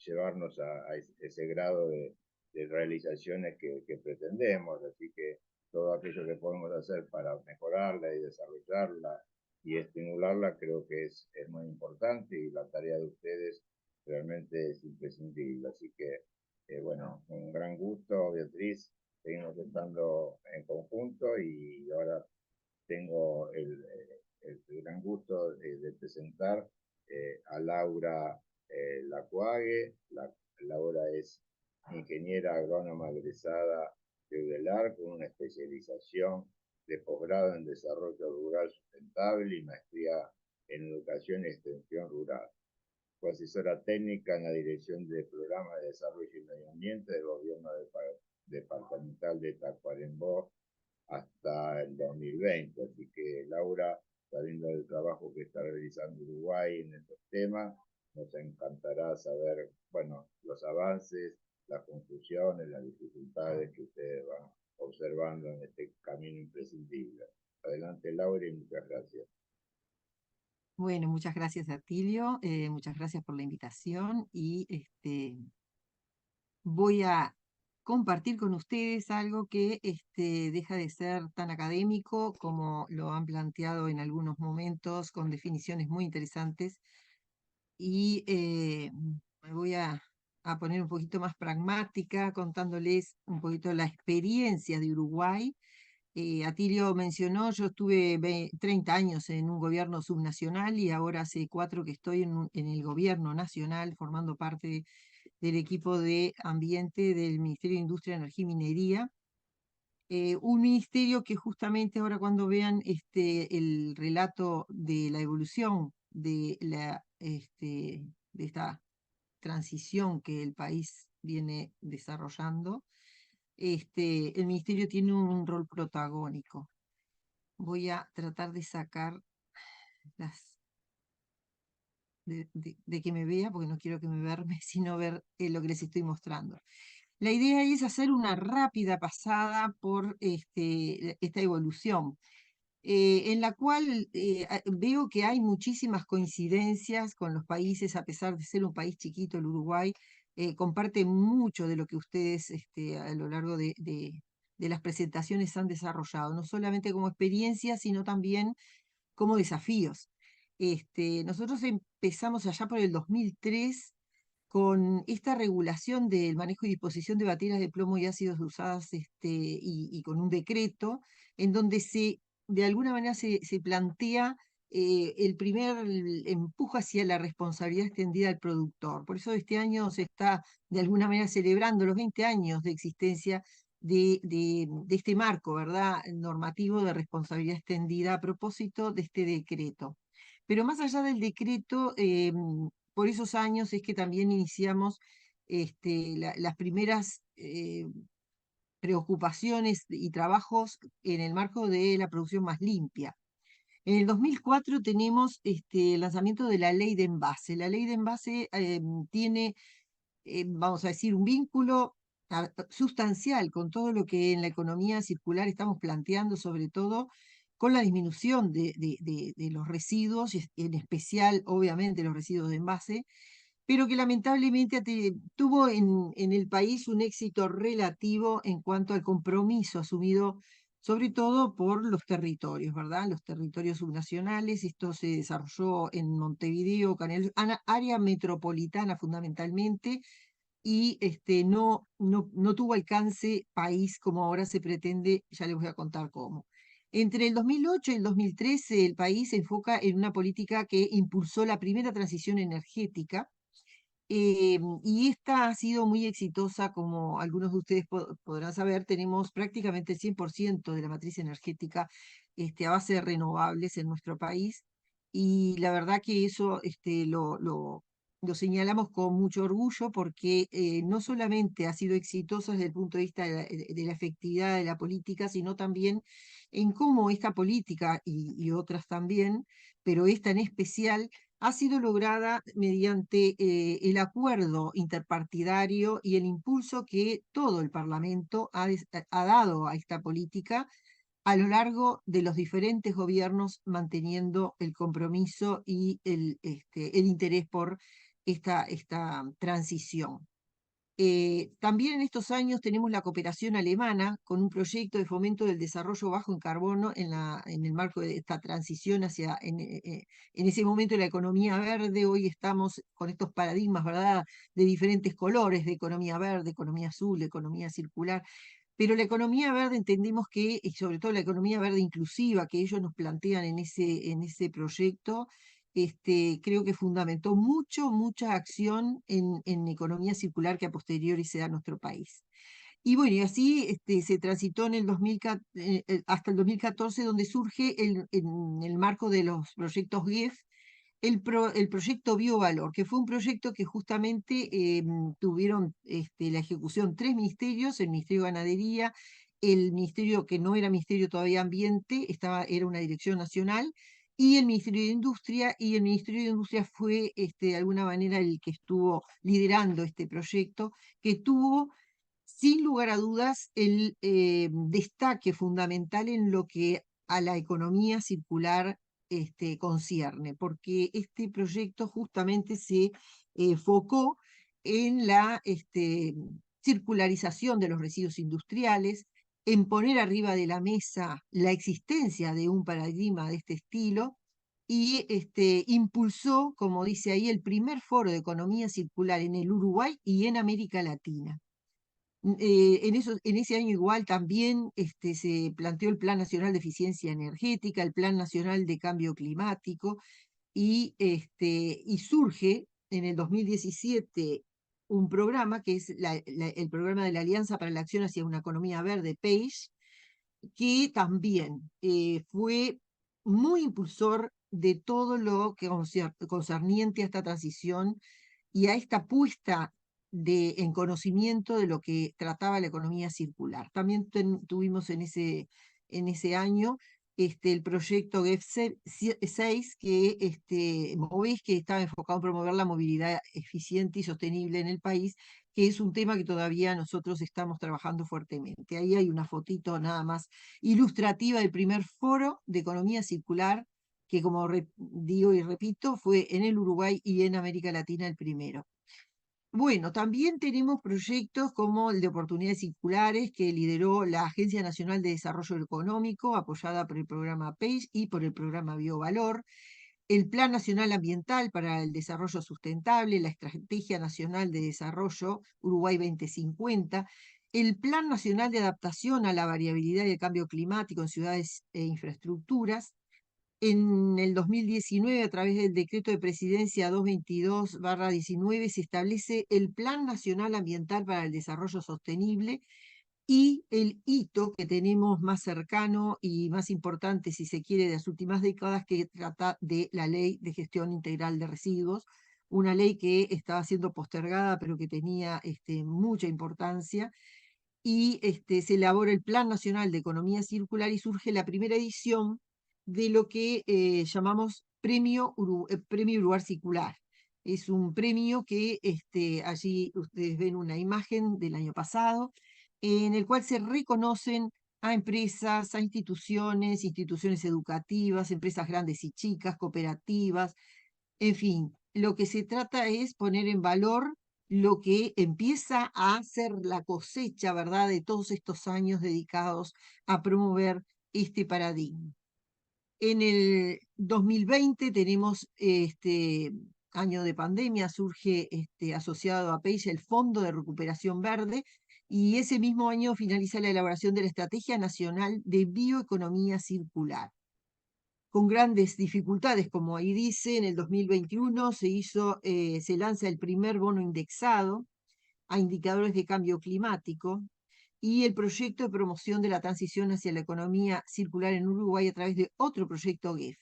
llevarnos a ese grado de realizaciones que pretendemos, así que todo aquello que podemos hacer para mejorarla y desarrollarla y estimularla creo que es muy importante, y la tarea de ustedes realmente es imprescindible. Así que, bueno, un gran gusto, Beatriz, seguimos estando en conjunto, y ahora tengo el gran gusto de presentar a Laura Lacuague. Laura es ingeniera agrónoma egresada de UDELAR con una especialización de posgrado en desarrollo rural sustentable y maestría en educación y extensión rural. Fue asesora técnica en la Dirección de Programa de Desarrollo y Medio Ambiente del Gobierno Departamental de Tacuarembó hasta el 2020. Así que Laura, sabiendo del trabajo que está realizando Uruguay en estos temas, nos encantará saber, bueno, los avances, las conclusiones, las dificultades que ustedes van observando en este camino imprescindible. Adelante, Laura, y muchas gracias. Bueno, muchas gracias, Atilio, muchas gracias por la invitación, y voy a compartir con ustedes algo que deja de ser tan académico como lo han planteado en algunos momentos, con definiciones muy interesantes, y me voy a poner un poquito más pragmática, contándoles un poquito la experiencia de Uruguay. Atilio mencionó, yo estuve 30 años en un gobierno subnacional, y ahora hace 4 que estoy en el gobierno nacional, formando parte del equipo de ambiente del Ministerio de Industria, Energía y Minería. Un ministerio que justamente ahora, cuando vean el relato de la evolución de esta transición que el país viene desarrollando, el ministerio tiene un rol protagónico. Voy a tratar de sacar de que me vea, porque no quiero que me verme, sino ver lo que les estoy mostrando. La idea es hacer una rápida pasada por esta evolución, en la cual veo que hay muchísimas coincidencias con los países, a pesar de ser un país chiquito. El Uruguay comparte mucho de lo que ustedes a lo largo de las presentaciones han desarrollado, no solamente como experiencia, sino también como desafíos. Nosotros empezamos allá por el 2003 con esta regulación del manejo y disposición de baterías de plomo y ácidos usadas, y con un decreto en donde de alguna manera se plantea el primer empuje hacia la responsabilidad extendida al productor. Por eso este año se está de alguna manera celebrando los 20 años de existencia de este marco, ¿verdad?, normativo de responsabilidad extendida a propósito de este decreto. Pero más allá del decreto, por esos años es que también iniciamos las primeras preocupaciones y trabajos en el marco de la producción más limpia. En el 2004 tenemos el lanzamiento de la ley de envase. La ley de envase tiene, vamos a decir, un vínculo sustancial con todo lo que en la economía circular estamos planteando, sobre todo con la disminución de los residuos, y en especial, obviamente, los residuos de envase, pero que lamentablemente tuvo en el país un éxito relativo en cuanto al compromiso asumido, sobre todo por los territorios, ¿verdad? Los territorios subnacionales. Esto se desarrolló en Montevideo, área metropolitana fundamentalmente, y no tuvo alcance país como ahora se pretende. Ya les voy a contar cómo. Entre el 2008 y el 2013 el país se enfoca en una política que impulsó la primera transición energética, y esta ha sido muy exitosa. Como algunos de ustedes podrán saber, tenemos prácticamente el 100% de la matriz energética a base de renovables en nuestro país, y la verdad que eso lo señalamos con mucho orgullo, porque no solamente ha sido exitosa desde el punto de vista de la efectividad de la política, sino también en cómo esta política y otras también, pero esta en especial, ha sido lograda mediante el acuerdo interpartidario y el impulso que todo el Parlamento ha dado a esta política, a lo largo de los diferentes gobiernos, manteniendo el compromiso y el interés por esta transición. También en estos años tenemos la cooperación alemana con un proyecto de fomento del desarrollo bajo en carbono en el marco de esta transición hacia, en ese momento, la economía verde. Hoy estamos con estos paradigmas, ¿verdad?, de diferentes colores, de economía verde, economía azul, economía circular. Pero la economía verde entendemos que, y sobre todo la economía verde inclusiva que ellos nos plantean en ese proyecto, creo que fundamentó mucha acción en economía circular que a posteriori se da en nuestro país. Y bueno, y así se transitó en el hasta el 2014, donde surge en el marco de los proyectos GEF el proyecto Biovalor, que fue un proyecto que justamente tuvieron la ejecución 3 ministerios: el Ministerio de Ganadería, el ministerio que no era Ministerio todavía Ambiente, era una dirección nacional, y el Ministerio de Industria, y el Ministerio de Industria fue de alguna manera el que estuvo liderando este proyecto, que tuvo sin lugar a dudas el destaque fundamental en lo que a la economía circular concierne, porque este proyecto justamente se enfocó en la circularización de los residuos industriales, en poner arriba de la mesa la existencia de un paradigma de este estilo, y impulsó, como dice ahí, el primer foro de economía circular en el Uruguay y en América Latina. En ese año igual también se planteó el Plan Nacional de Eficiencia Energética, el Plan Nacional de Cambio Climático, y surge en el 2017 un programa que es el programa de la Alianza para la Acción hacia una Economía Verde, PACE, que también fue muy impulsor de todo lo que concerniente a esta transición y a esta puesta en conocimiento de lo que trataba la economía circular. También tuvimos en ese año el proyecto GEF6, MOVES, que estaba enfocado en promover la movilidad eficiente y sostenible en el país, que es un tema que todavía nosotros estamos trabajando fuertemente. Ahí hay una fotito nada más ilustrativa del primer foro de economía circular, que, como digo y repito, fue en el Uruguay y en América Latina el primero. Bueno, también tenemos proyectos como el de oportunidades circulares, que lideró la Agencia Nacional de Desarrollo Económico, apoyada por el programa PACE y por el programa Biovalor, el Plan Nacional Ambiental para el Desarrollo Sustentable, la Estrategia Nacional de Desarrollo Uruguay 2050, el Plan Nacional de Adaptación a la Variabilidad y el Cambio Climático en Ciudades e Infraestructuras. En el 2019, a través del Decreto de Presidencia 222/19, se establece el Plan Nacional Ambiental para el Desarrollo Sostenible, y el hito que tenemos más cercano y más importante, si se quiere, de las últimas décadas, que trata de la Ley de Gestión Integral de Residuos, una ley que estaba siendo postergada, pero que tenía mucha importancia, y se elabora el Plan Nacional de Economía Circular, y surge la primera edición de lo que llamamos Premio Uruguay Circular. Es un premio que allí ustedes ven una imagen del año pasado, en el cual se reconocen a empresas, a instituciones educativas, empresas grandes y chicas, cooperativas, en fin. Lo que se trata es poner en valor lo que empieza a ser la cosecha, ¿verdad?, de todos estos años dedicados a promover este paradigma. En el 2020 tenemos año de pandemia, surge asociado a PACE el Fondo de Recuperación Verde, y ese mismo año finaliza la elaboración de la Estrategia Nacional de Bioeconomía Circular. Con grandes dificultades, como ahí dice, en el 2021 se lanza el primer bono indexado a indicadores de cambio climático, y el proyecto de promoción de la transición hacia la economía circular en Uruguay a través de otro proyecto GEF.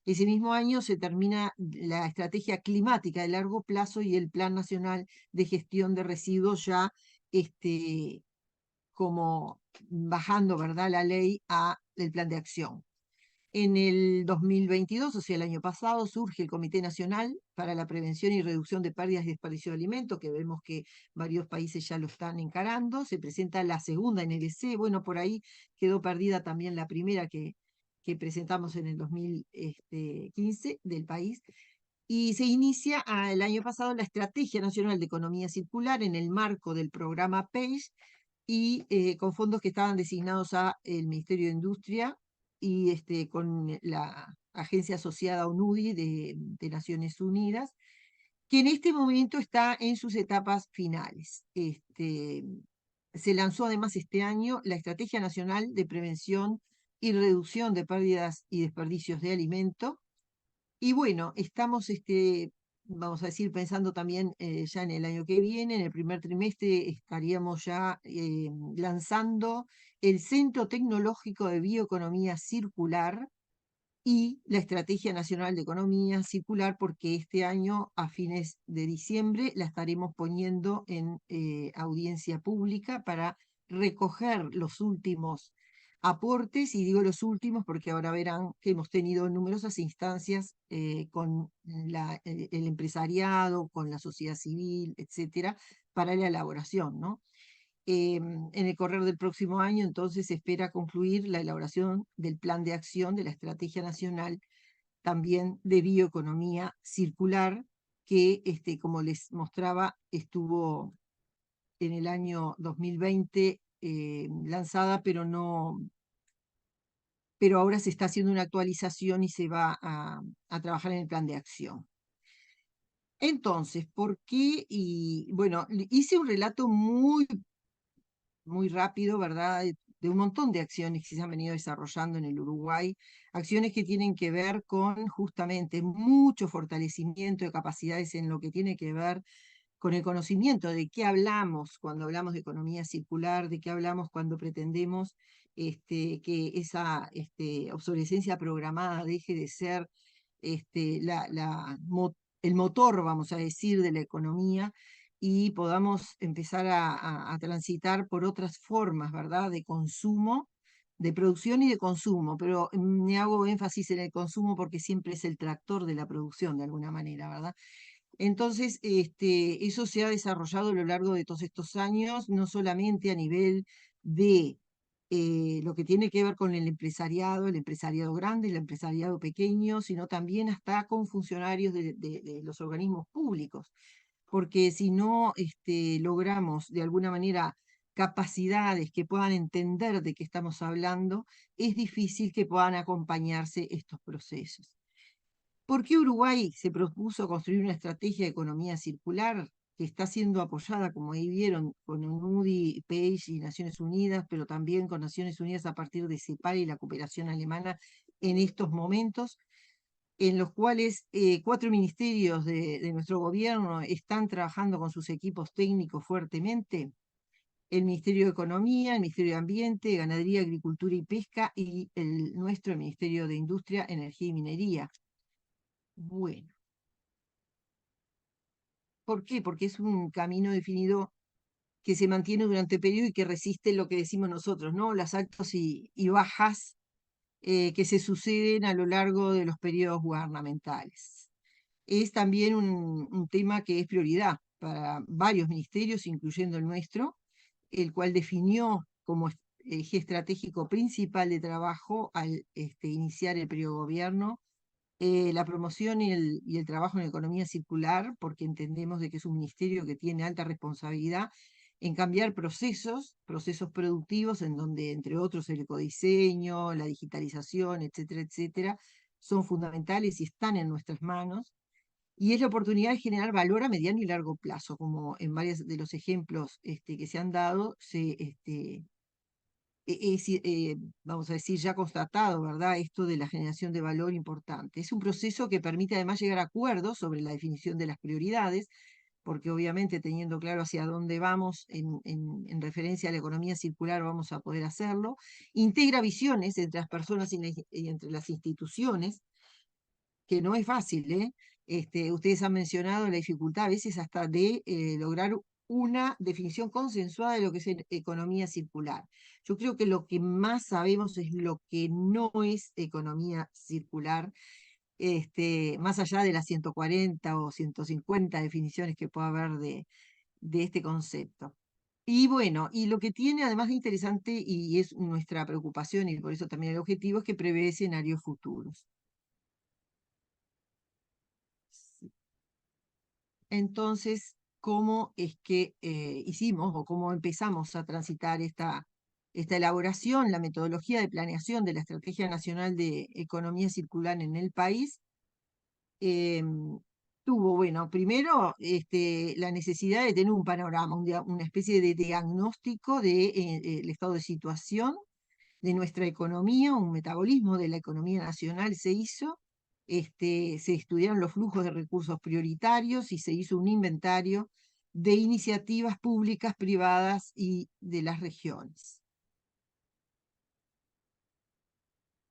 Ese mismo año se termina la estrategia climática de largo plazo y el Plan Nacional de Gestión de Residuos, ya como bajando, ¿verdad?, la ley al plan de acción. En el 2022, o sea, el año pasado, surge el Comité Nacional para la Prevención y Reducción de Pérdidas y Desperdicio de Alimentos, que vemos que varios países ya lo están encarando. Se presenta la segunda NLC, bueno, por ahí quedó perdida también la primera que presentamos en el 2015 del país. Y se inicia el año pasado la Estrategia Nacional de Economía Circular en el marco del programa PACE y con fondos que estaban designados al Ministerio de Industria y con la agencia asociada UNUDI de Naciones Unidas, que en este momento está en sus etapas finales. Se lanzó además este año la Estrategia Nacional de Prevención y Reducción de Pérdidas y Desperdicios de Alimento. Y bueno, estamos, vamos a decir, pensando también ya en el año que viene, en el primer trimestre estaríamos ya lanzando el Centro Tecnológico de Bioeconomía Circular y la Estrategia Nacional de Economía Circular, porque este año, a fines de diciembre, la estaremos poniendo en audiencia pública para recoger los últimos aportes, y digo los últimos porque ahora verán que hemos tenido numerosas instancias con el empresariado, con la sociedad civil, etcétera, para la elaboración, ¿no? En el correr del próximo año, entonces, se espera concluir la elaboración del plan de acción de la Estrategia Nacional también de Bioeconomía Circular, que, como les mostraba, estuvo en el año 2020 lanzada, pero ahora se está haciendo una actualización y se va a trabajar en el plan de acción. Entonces, ¿por qué? Y bueno, hice un relato muy rápido, ¿verdad? De un montón de acciones que se han venido desarrollando en el Uruguay, acciones que tienen que ver con justamente mucho fortalecimiento de capacidades en lo que tiene que ver con el conocimiento de qué hablamos cuando hablamos de economía circular, de qué hablamos cuando pretendemos que esa obsolescencia programada deje de ser el motor, vamos a decir, de la economía, y podamos empezar a transitar por otras formas, ¿verdad?, de consumo, de producción y de consumo, pero me hago énfasis en el consumo porque siempre es el tractor de la producción, de alguna manera, ¿verdad? Entonces, eso se ha desarrollado a lo largo de todos estos años, no solamente a nivel de lo que tiene que ver con el empresariado grande, el empresariado pequeño, sino también hasta con funcionarios de los organismos públicos, porque si no logramos de alguna manera capacidades que puedan entender de qué estamos hablando, es difícil que puedan acompañarse estos procesos. ¿Por qué Uruguay se propuso construir una estrategia de economía circular que está siendo apoyada, como ahí vieron, con UNUDI, PACE y Naciones Unidas, pero también con Naciones Unidas a partir de CEPAL y la cooperación alemana en estos momentos, en los cuales 4 ministerios de nuestro gobierno están trabajando con sus equipos técnicos fuertemente? El Ministerio de Economía, el Ministerio de Ambiente, Ganadería, Agricultura y Pesca, y nuestro Ministerio de Industria, Energía y Minería. Bueno, ¿por qué? Porque es un camino definido que se mantiene durante el periodo y que resiste lo que decimos nosotros, ¿no? Las altas y bajas que se suceden a lo largo de los periodos gubernamentales. Es también un tema que es prioridad para varios ministerios, incluyendo el nuestro, el cual definió como eje estratégico principal de trabajo al iniciar el periodo de gobierno la promoción y el trabajo en economía circular, porque entendemos de que es un ministerio que tiene alta responsabilidad en cambiar procesos productivos, en donde, entre otros, el ecodiseño, la digitalización, etcétera, etcétera, son fundamentales y están en nuestras manos. Y es la oportunidad de generar valor a mediano y largo plazo, como en varios de los ejemplos que se han dado, vamos a decir, ya constatado, ¿verdad?, esto de la generación de valor importante. Es un proceso que permite además llegar a acuerdos sobre la definición de las prioridades, porque obviamente teniendo claro hacia dónde vamos en referencia a la economía circular vamos a poder hacerlo. Integra visiones entre las personas y entre las instituciones, que no es fácil, ¿eh? Ustedes han mencionado la dificultad a veces hasta de lograr una definición consensuada de lo que es economía circular. Yo creo que lo que más sabemos es lo que no es economía circular, más allá de las 140 o 150 definiciones que pueda haber de este concepto. Y bueno, y lo que tiene además de interesante, y es nuestra preocupación, y por eso también el objetivo, es que prevé escenarios futuros. Entonces, ¿cómo es que hicimos o cómo empezamos a transitar esta elaboración, la metodología de planeación de la Estrategia Nacional de Economía Circular en el país? Tuvo, bueno, primero la necesidad de tener un panorama, una especie de diagnóstico del estado de situación de nuestra economía, un metabolismo de la economía nacional se hizo, se estudiaron los flujos de recursos prioritarios y se hizo un inventario de iniciativas públicas, privadas y de las regiones.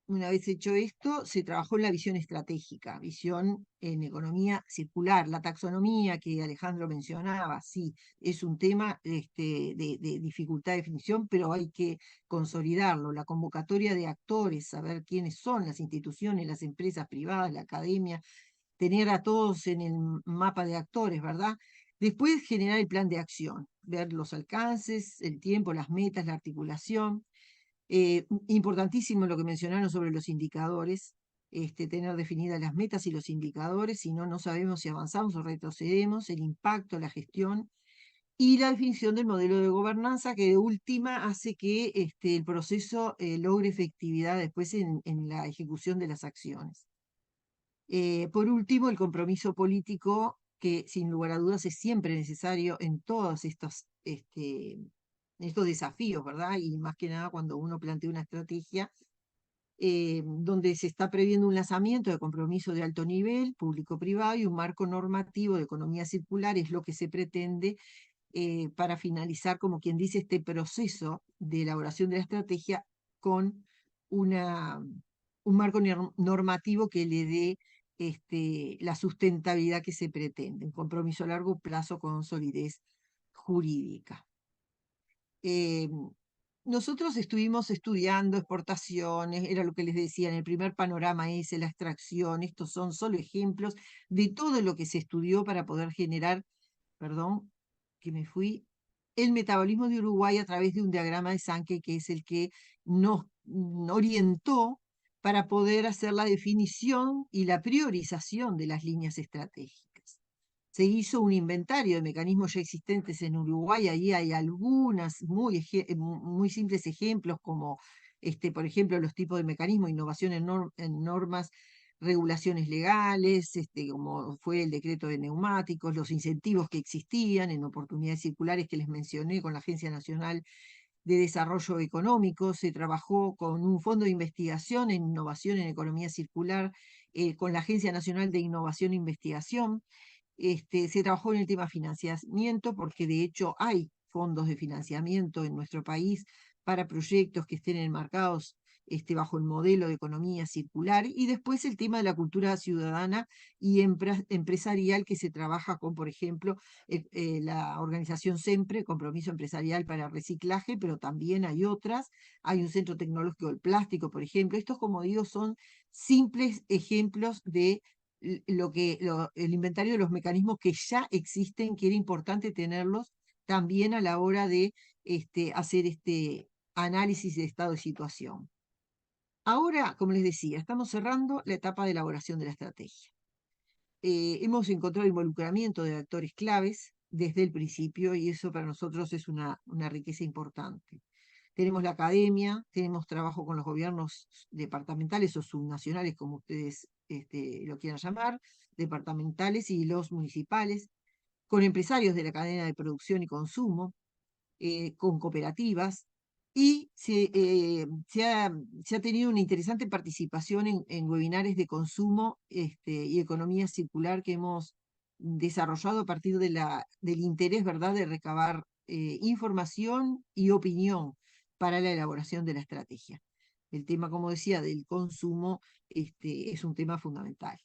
Una vez hecho esto, se trabajó en la visión estratégica, visión en economía circular, la taxonomía que Alejandro mencionaba, sí, es un tema de dificultad de definición, pero hay que consolidarlo, la convocatoria de actores, saber quiénes son las instituciones, las empresas privadas, la academia, tener a todos en el mapa de actores, ¿verdad? Después generar el plan de acción, ver los alcances, el tiempo, las metas, la articulación. Importantísimo lo que mencionaron sobre los indicadores, tener definidas las metas y los indicadores, si no, no sabemos si avanzamos o retrocedemos, el impacto, la gestión y la definición del modelo de gobernanza que de última hace que el proceso logre efectividad después en la ejecución de las acciones. Por último, el compromiso político que sin lugar a dudas es siempre necesario en todos estos desafíos, ¿verdad? Y más que nada cuando uno plantea una estrategia donde se está previendo un lanzamiento de compromiso de alto nivel, público-privado, y un marco normativo de economía circular, es lo que se pretende para finalizar, como quien dice, este proceso de elaboración de la estrategia con un marco normativo que le dé la sustentabilidad que se pretende, un compromiso a largo plazo con solidez jurídica. Eh, Nosotros estuvimos estudiando exportaciones, era lo que les decía, en el primer panorama ese, la extracción, estos son solo ejemplos de todo lo que se estudió para poder generar, perdón, que me fui, el metabolismo de Uruguay a través de un diagrama de Sankey, que es el que nos orientó para poder hacer la definición y la priorización de las líneas estratégicas. Se hizo un inventario de mecanismos ya existentes en Uruguay, ahí hay algunas muy simples ejemplos como, por ejemplo, los tipos de mecanismos, innovación en normas, regulaciones legales, como fue el decreto de neumáticos, los incentivos que existían en oportunidades circulares que les mencioné con la Agencia Nacional de Desarrollo Económico, se trabajó con un fondo de investigación en innovación en economía circular, con la Agencia Nacional de Innovación e Investigación. Se trabajó en el tema financiamiento porque de hecho hay fondos de financiamiento en nuestro país para proyectos que estén enmarcados bajo el modelo de economía circular, y después el tema de la cultura ciudadana y empresarial que se trabaja con, por ejemplo, la organización SEMPRE, Compromiso Empresarial para Reciclaje, pero también hay otras, hay un centro tecnológico del plástico, por ejemplo. Estos, como digo, son simples ejemplos de el inventario de los mecanismos que ya existen, que era importante tenerlos también a la hora de hacer este análisis de estado de situación. Ahora, como les decía, estamos cerrando la etapa de elaboración de la estrategia. Hemos encontrado involucramiento de actores claves desde el principio y eso para nosotros es una riqueza importante. Tenemos la academia, tenemos trabajo con los gobiernos departamentales o subnacionales, como ustedes lo quieran llamar, departamentales y los municipales, con empresarios de la cadena de producción y consumo, con cooperativas, y se ha tenido una interesante participación en webinares de consumo y economía circular que hemos desarrollado a partir del interés, ¿verdad?, de recabar información y opinión para la elaboración de la estrategia. El tema, como decía, del consumo es un tema fundamental.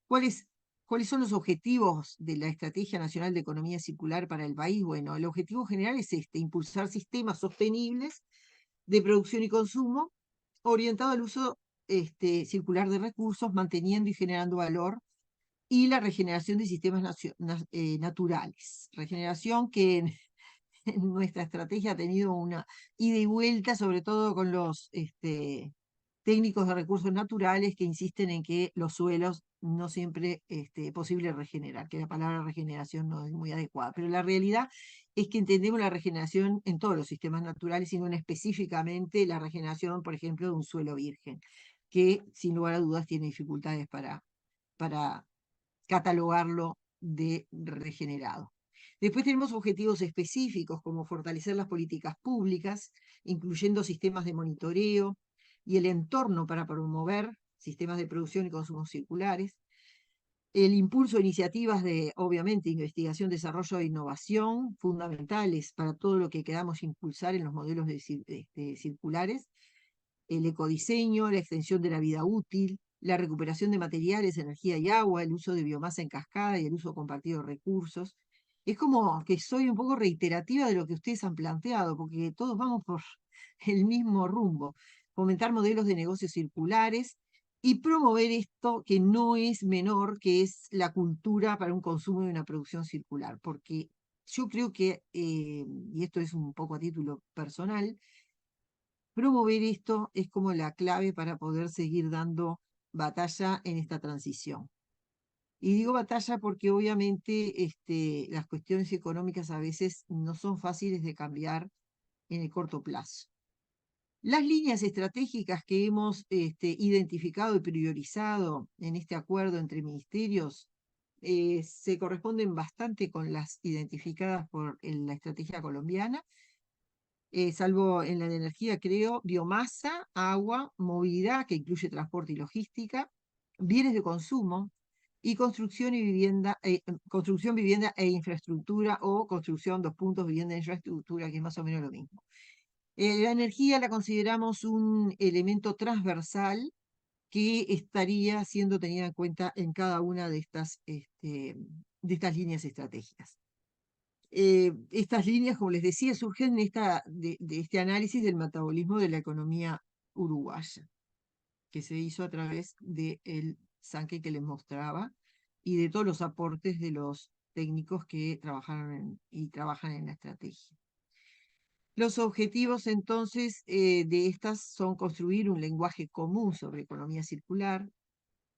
¿Cuáles ¿Cuáles son los objetivos de la Estrategia Nacional de Economía Circular para el país? Bueno, el objetivo general es impulsar sistemas sostenibles de producción y consumo orientado al uso circular de recursos, manteniendo y generando valor, y la regeneración de sistemas naturales. Regeneración que en nuestra estrategia ha tenido una ida y vuelta, sobre todo con los técnicos de recursos naturales que insisten en que los suelos no siempre es posible regenerar, que la palabra regeneración no es muy adecuada, pero la realidad es que entendemos la regeneración en todos los sistemas naturales y no específicamente la regeneración, por ejemplo, de un suelo virgen, que sin lugar a dudas tiene dificultades para catalogarlo de regenerado. Después tenemos objetivos específicos como fortalecer las políticas públicas, incluyendo sistemas de monitoreo y el entorno para promover sistemas de producción y consumo circulares, el impulso de iniciativas de, obviamente, investigación, desarrollo e innovación, fundamentales para todo lo que queramos impulsar en los modelos circulares, el ecodiseño, la extensión de la vida útil, la recuperación de materiales, energía y agua, el uso de biomasa en cascada y el uso compartido de recursos. Es como que soy un poco reiterativa de lo que ustedes han planteado, porque todos vamos por el mismo rumbo. Fomentar modelos de negocios circulares y promover esto que no es menor, que es la cultura para un consumo y una producción circular, porque yo creo que, y esto es un poco a título personal, promover esto es como la clave para poder seguir dando batalla en esta transición. Y digo batalla porque obviamente las cuestiones económicas a veces no son fáciles de cambiar en el corto plazo. Las líneas estratégicas que hemos identificado y priorizado en este acuerdo entre ministerios se corresponden bastante con las identificadas por la estrategia colombiana, salvo en la de energía, creo, biomasa, agua, movilidad, que incluye transporte y logística, bienes de consumo, y construcción, construcción, vivienda e infraestructura, o construcción, vivienda e infraestructura, que es más o menos lo mismo. La energía la consideramos un elemento transversal que estaría siendo tenida en cuenta en cada una de estas líneas estratégicas. Estas líneas, como les decía, surgen de este análisis del metabolismo de la economía uruguaya, que se hizo a través del Sankey que les mostraba y de todos los aportes de los técnicos que trabajaron y trabajan en la estrategia. Los objetivos entonces de estas son construir un lenguaje común sobre economía circular,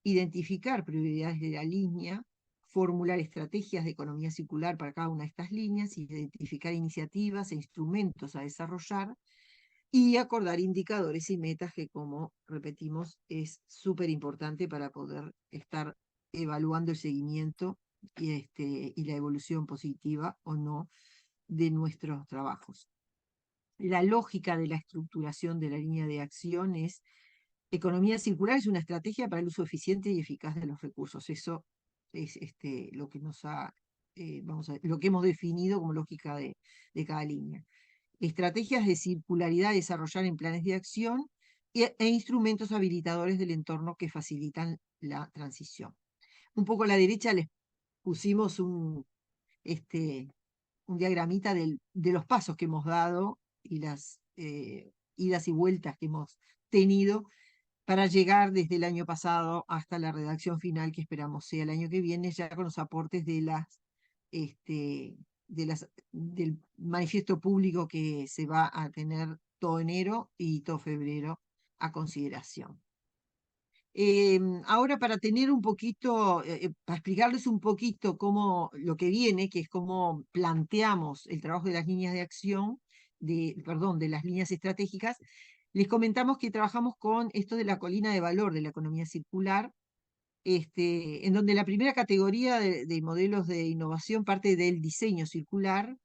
identificar prioridades de la línea, formular estrategias de economía circular para cada una de estas líneas, identificar iniciativas e instrumentos a desarrollar y acordar indicadores y metas que, como repetimos, es súper importante para poder estar evaluando el seguimiento y la evolución positiva o no de nuestros trabajos. La lógica de la estructuración de la línea de acción es: economía circular es una estrategia para el uso eficiente y eficaz de los recursos. Eso es lo que nos ha, lo que hemos definido como lógica de cada línea. Estrategias de circularidad a desarrollar en planes de acción e instrumentos habilitadores del entorno que facilitan la transición. Un poco a la derecha les pusimos un diagramita de los pasos que hemos dado y las idas y vueltas que hemos tenido para llegar desde el año pasado hasta la redacción final que esperamos sea el año que viene, ya con los aportes del manifiesto público que se va a tener todo enero y todo febrero a consideración. Ahora, para tener un poquito, para explicarles un poquito cómo lo que viene, que es cómo planteamos el trabajo de las líneas de acción, de las líneas estratégicas, les comentamos que trabajamos con esto de la colina de valor de la economía circular, en donde la primera categoría de modelos de innovación parte del diseño circular,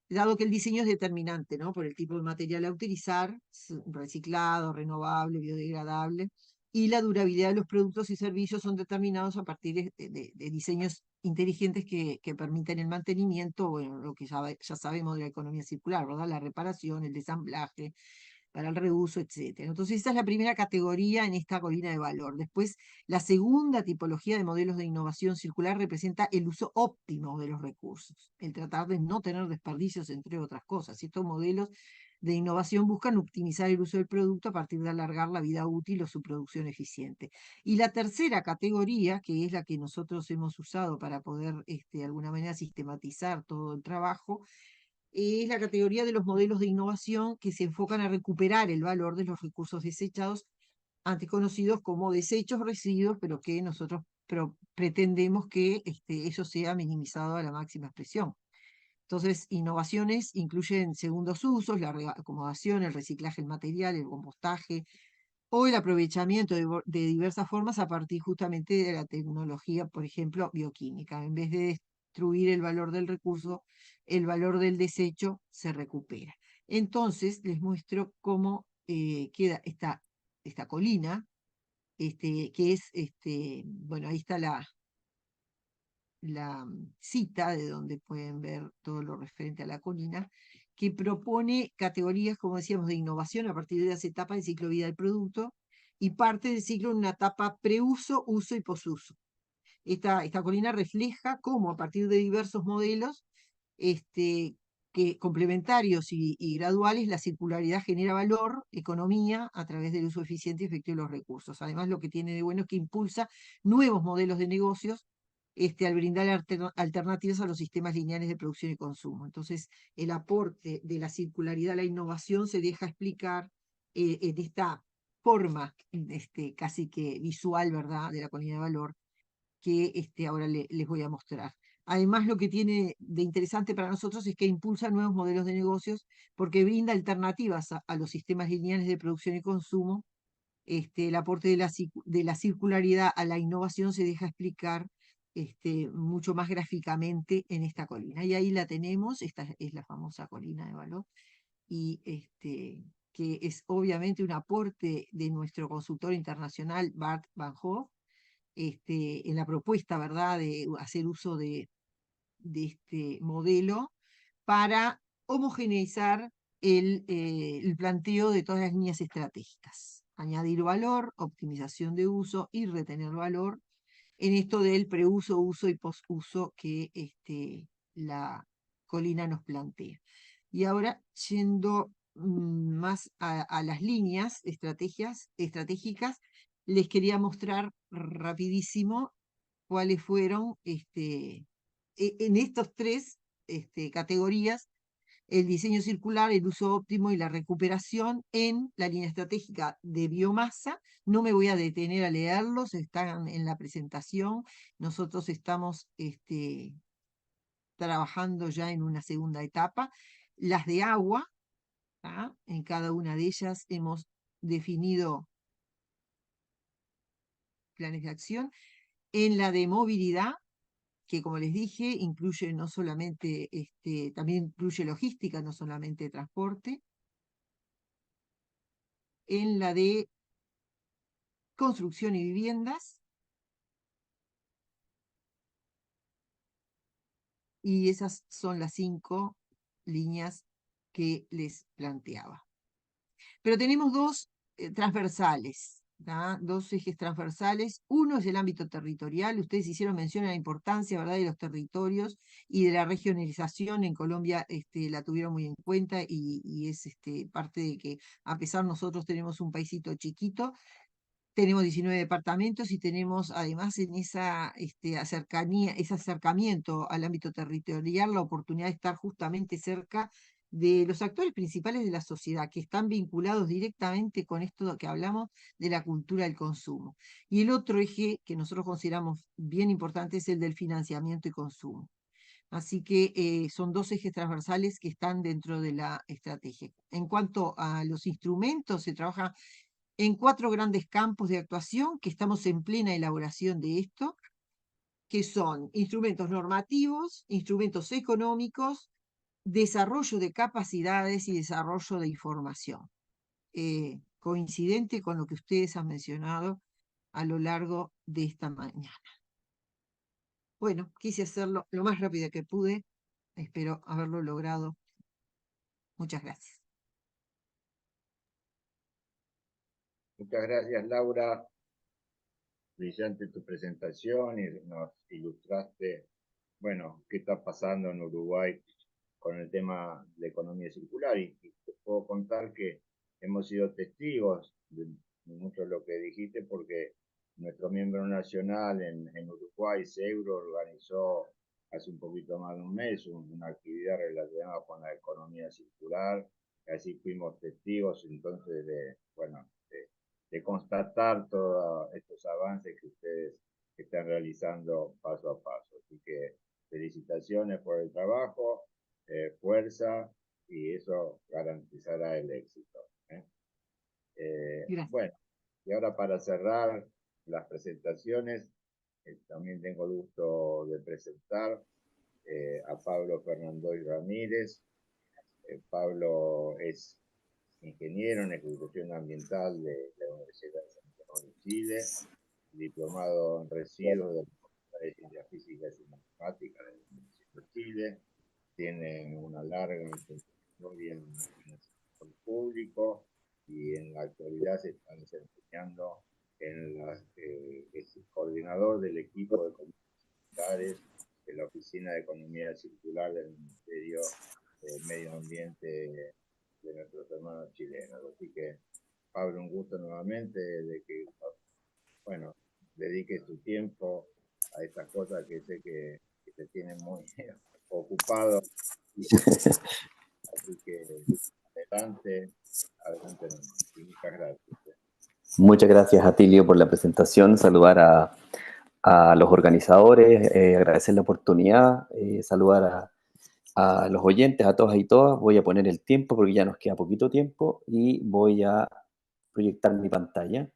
dado que el diseño es determinante, ¿no? Por el tipo de material a utilizar, reciclado, renovable, biodegradable, y la durabilidad de los productos y servicios son determinados a partir de diseños inteligentes que permiten el mantenimiento, bueno, lo que ya sabemos de la economía circular, ¿verdad? La reparación, el desamblaje, para el reuso, etc. Entonces, esa es la primera categoría en esta colina de valor. Después, la segunda tipología de modelos de innovación circular representa el uso óptimo de los recursos, el tratar de no tener desperdicios, entre otras cosas. Estos modelos de innovación buscan optimizar el uso del producto a partir de alargar la vida útil o su producción eficiente. Y la tercera categoría, que es la que nosotros hemos usado para poder, de alguna manera, sistematizar todo el trabajo, es la categoría de los modelos de innovación que se enfocan a recuperar el valor de los recursos desechados, antes conocidos como desechos residuos, pero que nosotros pretendemos que eso sea minimizado a la máxima expresión. Entonces, innovaciones incluyen segundos usos, la reacomodación, el reciclaje del material, el compostaje o el aprovechamiento de diversas formas a partir justamente de la tecnología, por ejemplo, bioquímica. En vez de destruir el valor del recurso, el valor del desecho se recupera. Entonces, les muestro cómo queda esta colina, que es, bueno, ahí está la cita de donde pueden ver todo lo referente a la colina, que propone categorías, como decíamos, de innovación a partir de las etapas del ciclo de vida del producto y parte del ciclo en una etapa preuso, uso y posuso. Esta colina refleja cómo a partir de diversos modelos que complementarios y graduales, la circularidad genera valor, economía, a través del uso eficiente y efectivo de los recursos. Además, lo que tiene de bueno es que impulsa nuevos modelos de negocios al brindar alternativas a los sistemas lineales de producción y consumo. Entonces, el aporte de la circularidad a la innovación se deja explicar en esta forma casi que visual, ¿verdad?, de la colina de valor, que ahora les voy a mostrar. Además, lo que tiene de interesante para nosotros es que impulsa nuevos modelos de negocios porque brinda alternativas a los sistemas lineales de producción y consumo. El aporte de la circularidad a la innovación se deja explicar mucho más gráficamente en esta colina. Y ahí la tenemos, esta es la famosa colina de valor, y que es obviamente un aporte de nuestro consultor internacional Bart Van Hoof, en la propuesta, ¿verdad?, de hacer uso de este modelo para homogeneizar el planteo de todas las líneas estratégicas. Añadir valor, optimización de uso y retener valor en esto del preuso, uso y posuso que la colina nos plantea. Y ahora, yendo más a las líneas estratégicas, les quería mostrar rapidísimo cuáles fueron en estos tres categorías: el diseño circular, el uso óptimo y la recuperación en la línea estratégica de biomasa. No me voy a detener a leerlos, están en la presentación. Nosotros estamos trabajando ya en una segunda etapa. Las de agua, ¿tá? En cada una de ellas hemos definido planes de acción. En la de movilidad, que como les dije, incluye no solamente, también incluye logística, no solamente transporte. En la de construcción y viviendas. Y esas son las 5 líneas que les planteaba. Pero tenemos dos transversales, ¿tá? Dos ejes transversales. Uno es el ámbito territorial. Ustedes hicieron mención a la importancia, ¿verdad?, de los territorios y de la regionalización. En Colombia la tuvieron muy en cuenta y es parte de que, a pesar nosotros tenemos un paisito chiquito, tenemos 19 departamentos y tenemos además en esa cercanía, ese acercamiento al ámbito territorial, la oportunidad de estar justamente cerca de los actores principales de la sociedad, que están vinculados directamente con esto que hablamos de la cultura del consumo. Y el otro eje que nosotros consideramos bien importante es el del financiamiento y consumo. Así que son dos ejes transversales que están dentro de la estrategia. En cuanto a los instrumentos, se trabaja en 4 grandes campos de actuación que estamos en plena elaboración de esto, que son instrumentos normativos, instrumentos económicos, desarrollo de capacidades y desarrollo de información. Coincidente con lo que ustedes han mencionado a lo largo de esta mañana. Bueno, quise hacerlo lo más rápido que pude. Espero haberlo logrado. Muchas gracias. Muchas gracias, Laura. Brillante tu presentación y nos ilustraste, bueno, qué está pasando en Uruguay con el tema de economía circular. Y te puedo contar que hemos sido testigos de mucho de lo que dijiste, porque nuestro miembro nacional en Uruguay, SEURO, organizó hace un poquito más de un mes una actividad relacionada con la economía circular. Y así fuimos testigos entonces de constatar todos estos avances que ustedes están realizando paso a paso. Así que felicitaciones por el trabajo, fuerza, y eso garantizará el éxito. Bueno, y ahora para cerrar las presentaciones, también tengo el gusto de presentar a Pablo Fernandoy Ramírez. Pablo es ingeniero en ejecución ambiental de la Universidad de Santiago de Chile, diplomado en residuos de la Facultad de Ciencias Físicas y Matemáticas de la Universidad de Chile. Tiene una larga historia en el sector público y en la actualidad se está desempeñando es coordinador del equipo de comunidades de la Oficina de Economía Circular del Ministerio de Medio Ambiente de nuestros hermanos chilenos. Así que, Pablo, un gusto nuevamente de que, bueno, dediques tu tiempo a estas cosas que sé que te tienen muy ocupado. Así que, adelante. Y muchas gracias. Muchas gracias, Atilio, por la presentación. Saludar a los organizadores, agradecer la oportunidad, saludar a los oyentes, a todas y todas. Voy a poner el tiempo porque ya nos queda poquito tiempo y voy a proyectar mi pantalla.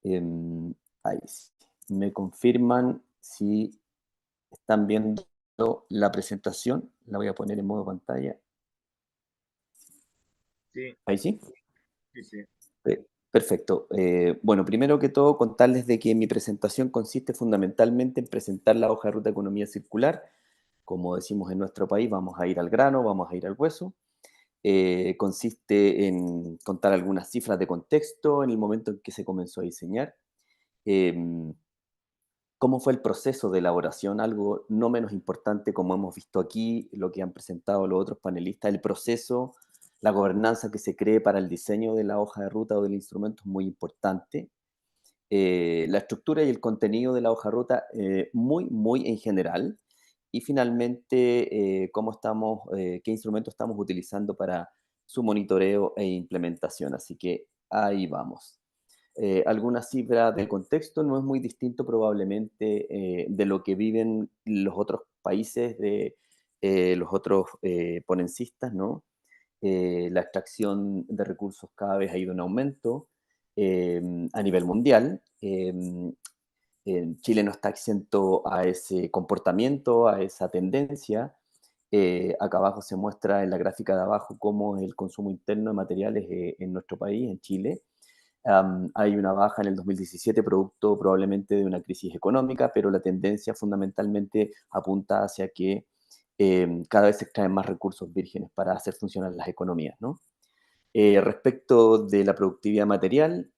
Ahí sí. Me confirman si están viendo la presentación. La voy a poner en modo pantalla. Sí. ¿Ahí sí? Sí, sí. Perfecto. Bueno, primero que todo, contarles de que mi presentación consiste fundamentalmente en presentar la hoja de ruta de economía circular. Como decimos en nuestro país, vamos a ir al grano, vamos a ir al hueso. Consiste en contar algunas cifras de contexto en el momento en que se comenzó a diseñar. ¿Cómo fue el proceso de elaboración? Algo no menos importante, como hemos visto aquí, lo que han presentado los otros panelistas, el proceso, la gobernanza que se cree para el diseño de la hoja de ruta o del instrumento es muy importante. La estructura y el contenido de la hoja de ruta, muy en general. Y finalmente, qué instrumento estamos utilizando para su monitoreo e implementación. Así que ahí vamos. Alguna cifra de contexto no es muy distinto probablemente de lo que viven los otros países, de los otros ponencistas, ¿no? La extracción de recursos cada vez ha ido en aumento a nivel mundial. Chile no está exento a ese comportamiento, a esa tendencia. Acá abajo se muestra en la gráfica de abajo cómo es el consumo interno de materiales en nuestro país, en Chile. Hay una baja en el 2017 producto probablemente de una crisis económica, pero la tendencia fundamentalmente apunta hacia que cada vez se extraen más recursos vírgenes para hacer funcionar las economías, ¿no? Respecto de la productividad material,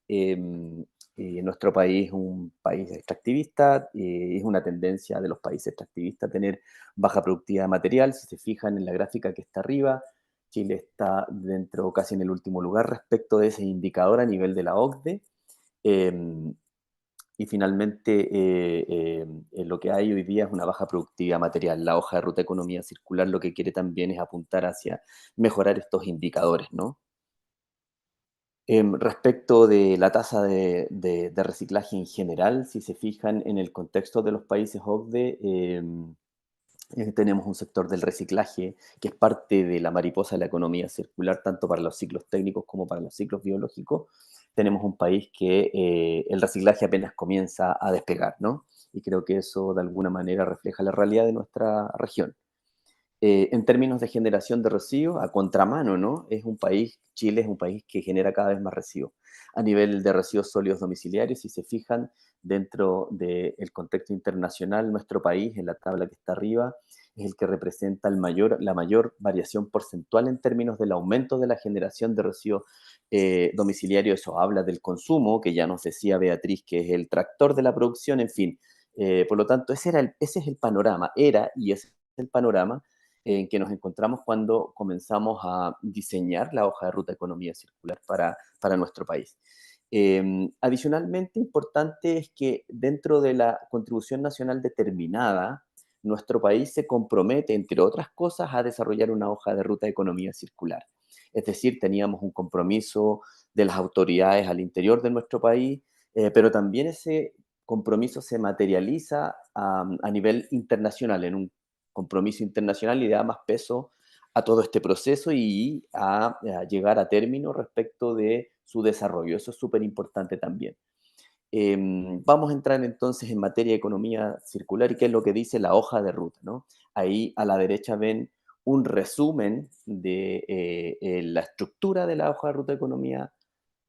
nuestro país es un país extractivista, es una tendencia de los países extractivistas tener baja productividad material. Si se fijan en la gráfica que está arriba, Chile está dentro, casi en el último lugar respecto de ese indicador a nivel de la OCDE. Y finalmente, lo que hay hoy día es una baja productividad material. La hoja de ruta de economía circular lo que quiere también es apuntar hacia mejorar estos indicadores, ¿no? Respecto de la tasa de reciclaje en general, si se fijan en el contexto de los países OCDE, tenemos un sector del reciclaje que es parte de la mariposa de la economía circular, tanto para los ciclos técnicos como para los ciclos biológicos. Tenemos un país que el reciclaje apenas comienza a despegar, ¿no? Y creo que eso de alguna manera refleja la realidad de nuestra región. En términos de generación de residuos, a contramano, ¿no? Chile es un país que genera cada vez más residuos. A nivel de residuos sólidos domiciliarios, si se fijan dentro del contexto internacional, nuestro país, en la tabla que está arriba, es el que representa la mayor variación porcentual en términos del aumento de la generación de residuos domiciliarios. Eso habla del consumo, que ya nos decía Beatriz, que es el tractor de la producción, en fin. Por lo tanto, ese es el panorama, y ese es el panorama en que nos encontramos cuando comenzamos a diseñar la hoja de ruta de economía circular para nuestro país. Adicionalmente, importante es que dentro de la contribución nacional determinada, nuestro país se compromete, entre otras cosas, a desarrollar una hoja de ruta de economía circular. Es decir, teníamos un compromiso de las autoridades al interior de nuestro país, pero también ese compromiso se materializa a nivel internacional, en un compromiso internacional, y da más peso a todo este proceso y a llegar a término respecto de su desarrollo. Eso es súper importante también. Vamos a entrar entonces en materia de economía circular y qué es lo que dice la hoja de ruta, ¿no? Ahí a la derecha ven un resumen de la estructura de la hoja de ruta de economía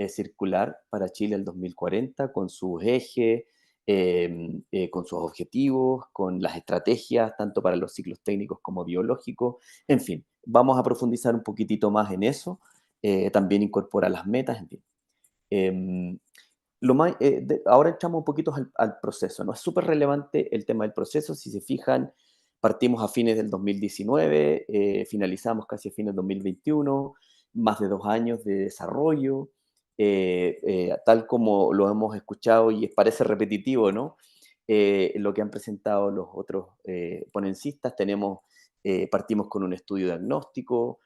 circular para Chile el 2040, con sus ejes, con sus objetivos, con las estrategias, tanto para los ciclos técnicos como biológicos. En fin, vamos a profundizar un poquitito más en eso. También incorpora las metas, en fin. Ahora entramos un poquito al proceso, ¿no? Es súper relevante el tema del proceso. Si se fijan, partimos a fines del 2019, finalizamos casi a fines del 2021, más de 2 años de desarrollo, tal como lo hemos escuchado y parece repetitivo, ¿no? Lo que han presentado los otros ponencistas, partimos con un estudio diagnóstico,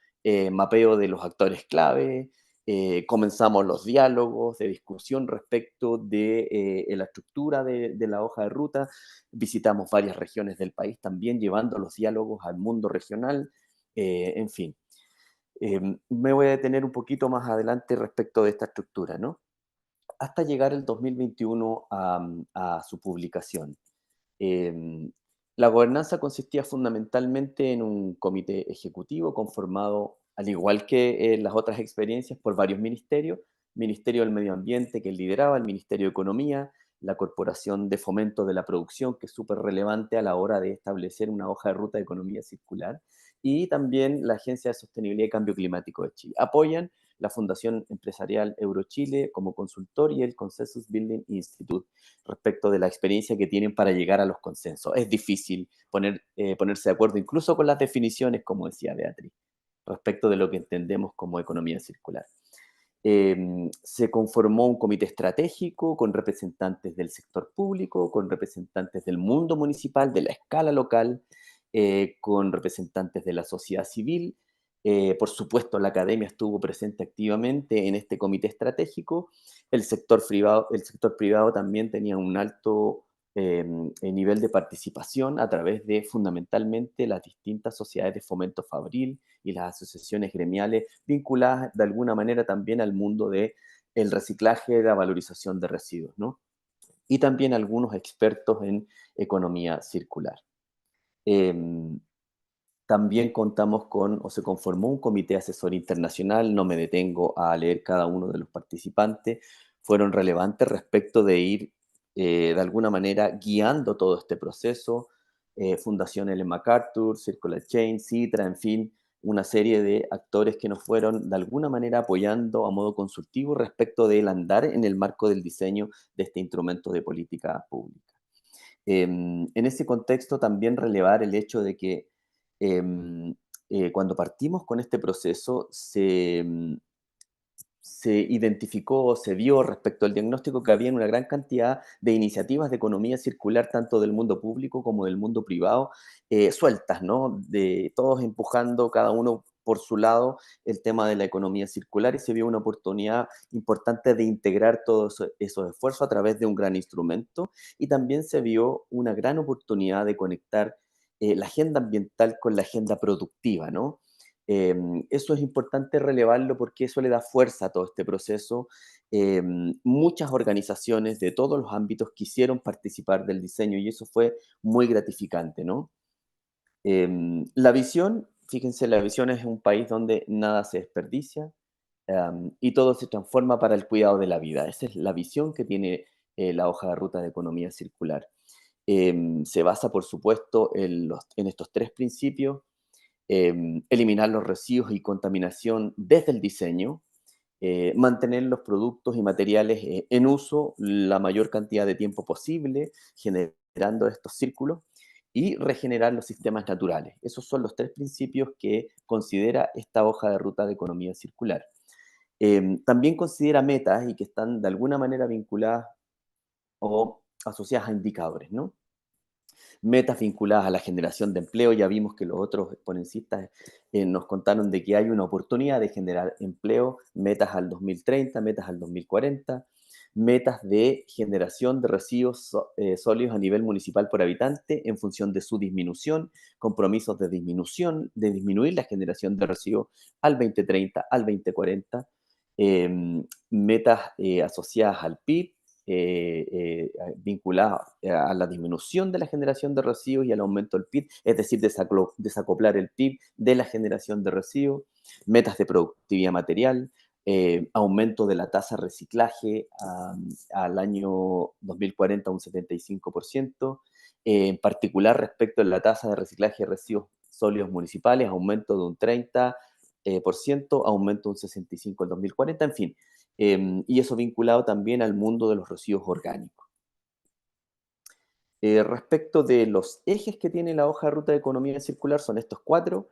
mapeo de los actores clave, comenzamos los diálogos de discusión respecto de la estructura de la hoja de ruta, visitamos varias regiones del país también, llevando los diálogos al mundo regional, en fin. Me voy a detener un poquito más adelante respecto de esta estructura, ¿no? Hasta llegar el 2021 a su publicación. La gobernanza consistía fundamentalmente en un comité ejecutivo conformado, al igual que en las otras experiencias, por varios ministerios: Ministerio del Medio Ambiente, que lideraba, el Ministerio de Economía, la Corporación de Fomento de la Producción, que es súper relevante a la hora de establecer una hoja de ruta de economía circular, y también la Agencia de Sostenibilidad y Cambio Climático de Chile. Apoyan la Fundación Empresarial Eurochile como consultor y el Consensus Building Institute respecto de la experiencia que tienen para llegar a los consensos. Es difícil ponerse de acuerdo, incluso con las definiciones, como decía Beatriz, respecto de lo que entendemos como economía circular. Se conformó un comité estratégico con representantes del sector público, con representantes del mundo municipal, de la escala local, con representantes de la sociedad civil. Por supuesto, la academia estuvo presente activamente en este comité estratégico. El sector privado también tenía un alto nivel de participación a través de fundamentalmente las distintas sociedades de fomento fabril y las asociaciones gremiales vinculadas de alguna manera también al mundo del reciclaje y la valorización de residuos, ¿no? Y también algunos expertos en economía circular. También contamos se conformó un comité asesor internacional. No me detengo a leer cada uno de los participantes. Fueron relevantes respecto de ir, de alguna manera, guiando todo este proceso. Fundación Ellen MacArthur, Circular Chain, Citra, en fin, una serie de actores que nos fueron, de alguna manera, apoyando a modo consultivo respecto del andar en el marco del diseño de este instrumento de política pública. En ese contexto, también relevar el hecho de que cuando partimos con este proceso, se identificó, se vio respecto al diagnóstico que había una gran cantidad de iniciativas de economía circular, tanto del mundo público como del mundo privado, sueltas, ¿no? De todos empujando, cada uno por su lado, el tema de la economía circular, y se vio una oportunidad importante de integrar todos esos esfuerzos a través de un gran instrumento, y también se vio una gran oportunidad de conectar la agenda ambiental con la agenda productiva, ¿no? Eso es importante relevarlo porque eso le da fuerza a todo este proceso. Muchas organizaciones de todos los ámbitos quisieron participar del diseño y eso fue muy gratificante, ¿no? La visión, fíjense, la visión es un país donde nada se desperdicia y todo se transforma para el cuidado de la vida. Esa es la visión que tiene la hoja de ruta de economía circular. se basa, por supuesto, en estos tres principios: eliminar los residuos y contaminación desde el diseño, mantener los productos y materiales en uso la mayor cantidad de tiempo posible, generando estos círculos, y regenerar los sistemas naturales. Esos son los tres principios que considera esta hoja de ruta de economía circular. También considera metas y que están de alguna manera vinculadas o asociadas a indicadores, ¿no? Metas vinculadas a la generación de empleo. Ya vimos que los otros ponencistas nos contaron de que hay una oportunidad de generar empleo, metas al 2030, metas al 2040, metas de generación de residuos sólidos a nivel municipal por habitante en función de su disminución, compromisos de disminución, de disminuir la generación de residuos al 2030, al 2040, metas asociadas al PIB, vinculadas a la disminución de la generación de residuos y al aumento del PIB, es decir, desacoplar el PIB de la generación de residuos, metas de productividad material, aumento de la tasa de reciclaje al año 2040 a un 75%, en particular respecto a la tasa de reciclaje de residuos sólidos municipales, aumento de un 30%, aumento de un 65% en 2040, en fin. Y eso vinculado también al mundo de los residuos orgánicos. Respecto de los ejes que tiene la hoja de ruta de economía circular, son estos 4,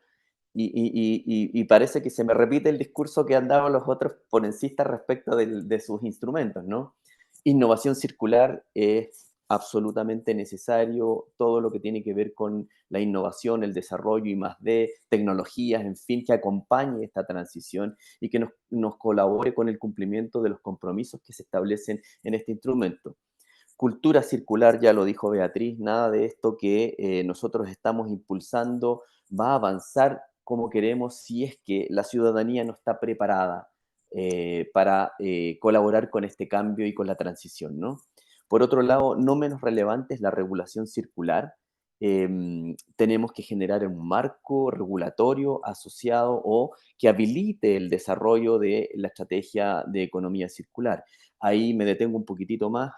y parece que se me repite el discurso que han dado los otros ponencistas respecto de sus instrumentos, ¿no? Innovación circular es absolutamente necesario, todo lo que tiene que ver con la innovación, el desarrollo y más de tecnologías, en fin, que acompañe esta transición y que nos colabore con el cumplimiento de los compromisos que se establecen en este instrumento. Cultura circular, ya lo dijo Beatriz, nada de esto que nosotros estamos impulsando va a avanzar como queremos si es que la ciudadanía no está preparada para colaborar con este cambio y con la transición, ¿no? Por otro lado, no menos relevante es la regulación circular. Tenemos que generar un marco regulatorio asociado o que habilite el desarrollo de la estrategia de economía circular. Ahí me detengo un poquitito más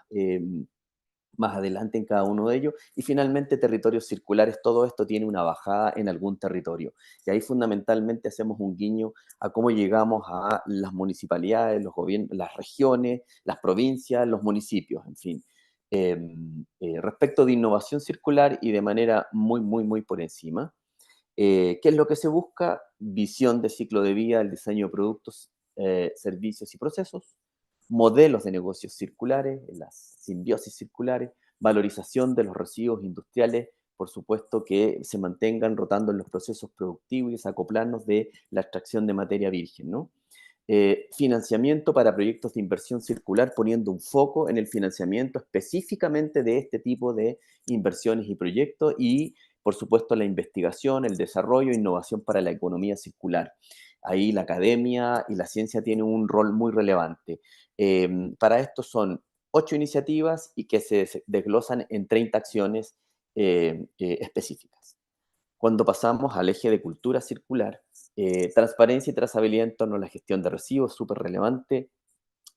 adelante en cada uno de ellos. Y finalmente, territorios circulares. Todo esto tiene una bajada en algún territorio. Y ahí fundamentalmente hacemos un guiño a cómo llegamos a las municipalidades, los gobiernos, las regiones, las provincias, los municipios, en fin. Respecto de innovación circular y de manera muy por encima, ¿qué es lo que se busca? Visión de ciclo de vida, el diseño de productos, servicios y procesos, modelos de negocios circulares, las simbiosis circulares, valorización de los residuos industriales, por supuesto que se mantengan rotando en los procesos productivos y desacoplarnos de la extracción de materia virgen, ¿no? Financiamiento para proyectos de inversión circular, poniendo un foco en el financiamiento específicamente de este tipo de inversiones y proyectos, y por supuesto la investigación, el desarrollo e innovación para la economía circular. Ahí la academia y la ciencia tienen un rol muy relevante. Para esto son 8 iniciativas y que se desglosan en 30 acciones específicas. Cuando pasamos al eje de cultura circular, transparencia y trazabilidad en torno a la gestión de residuos, súper relevante,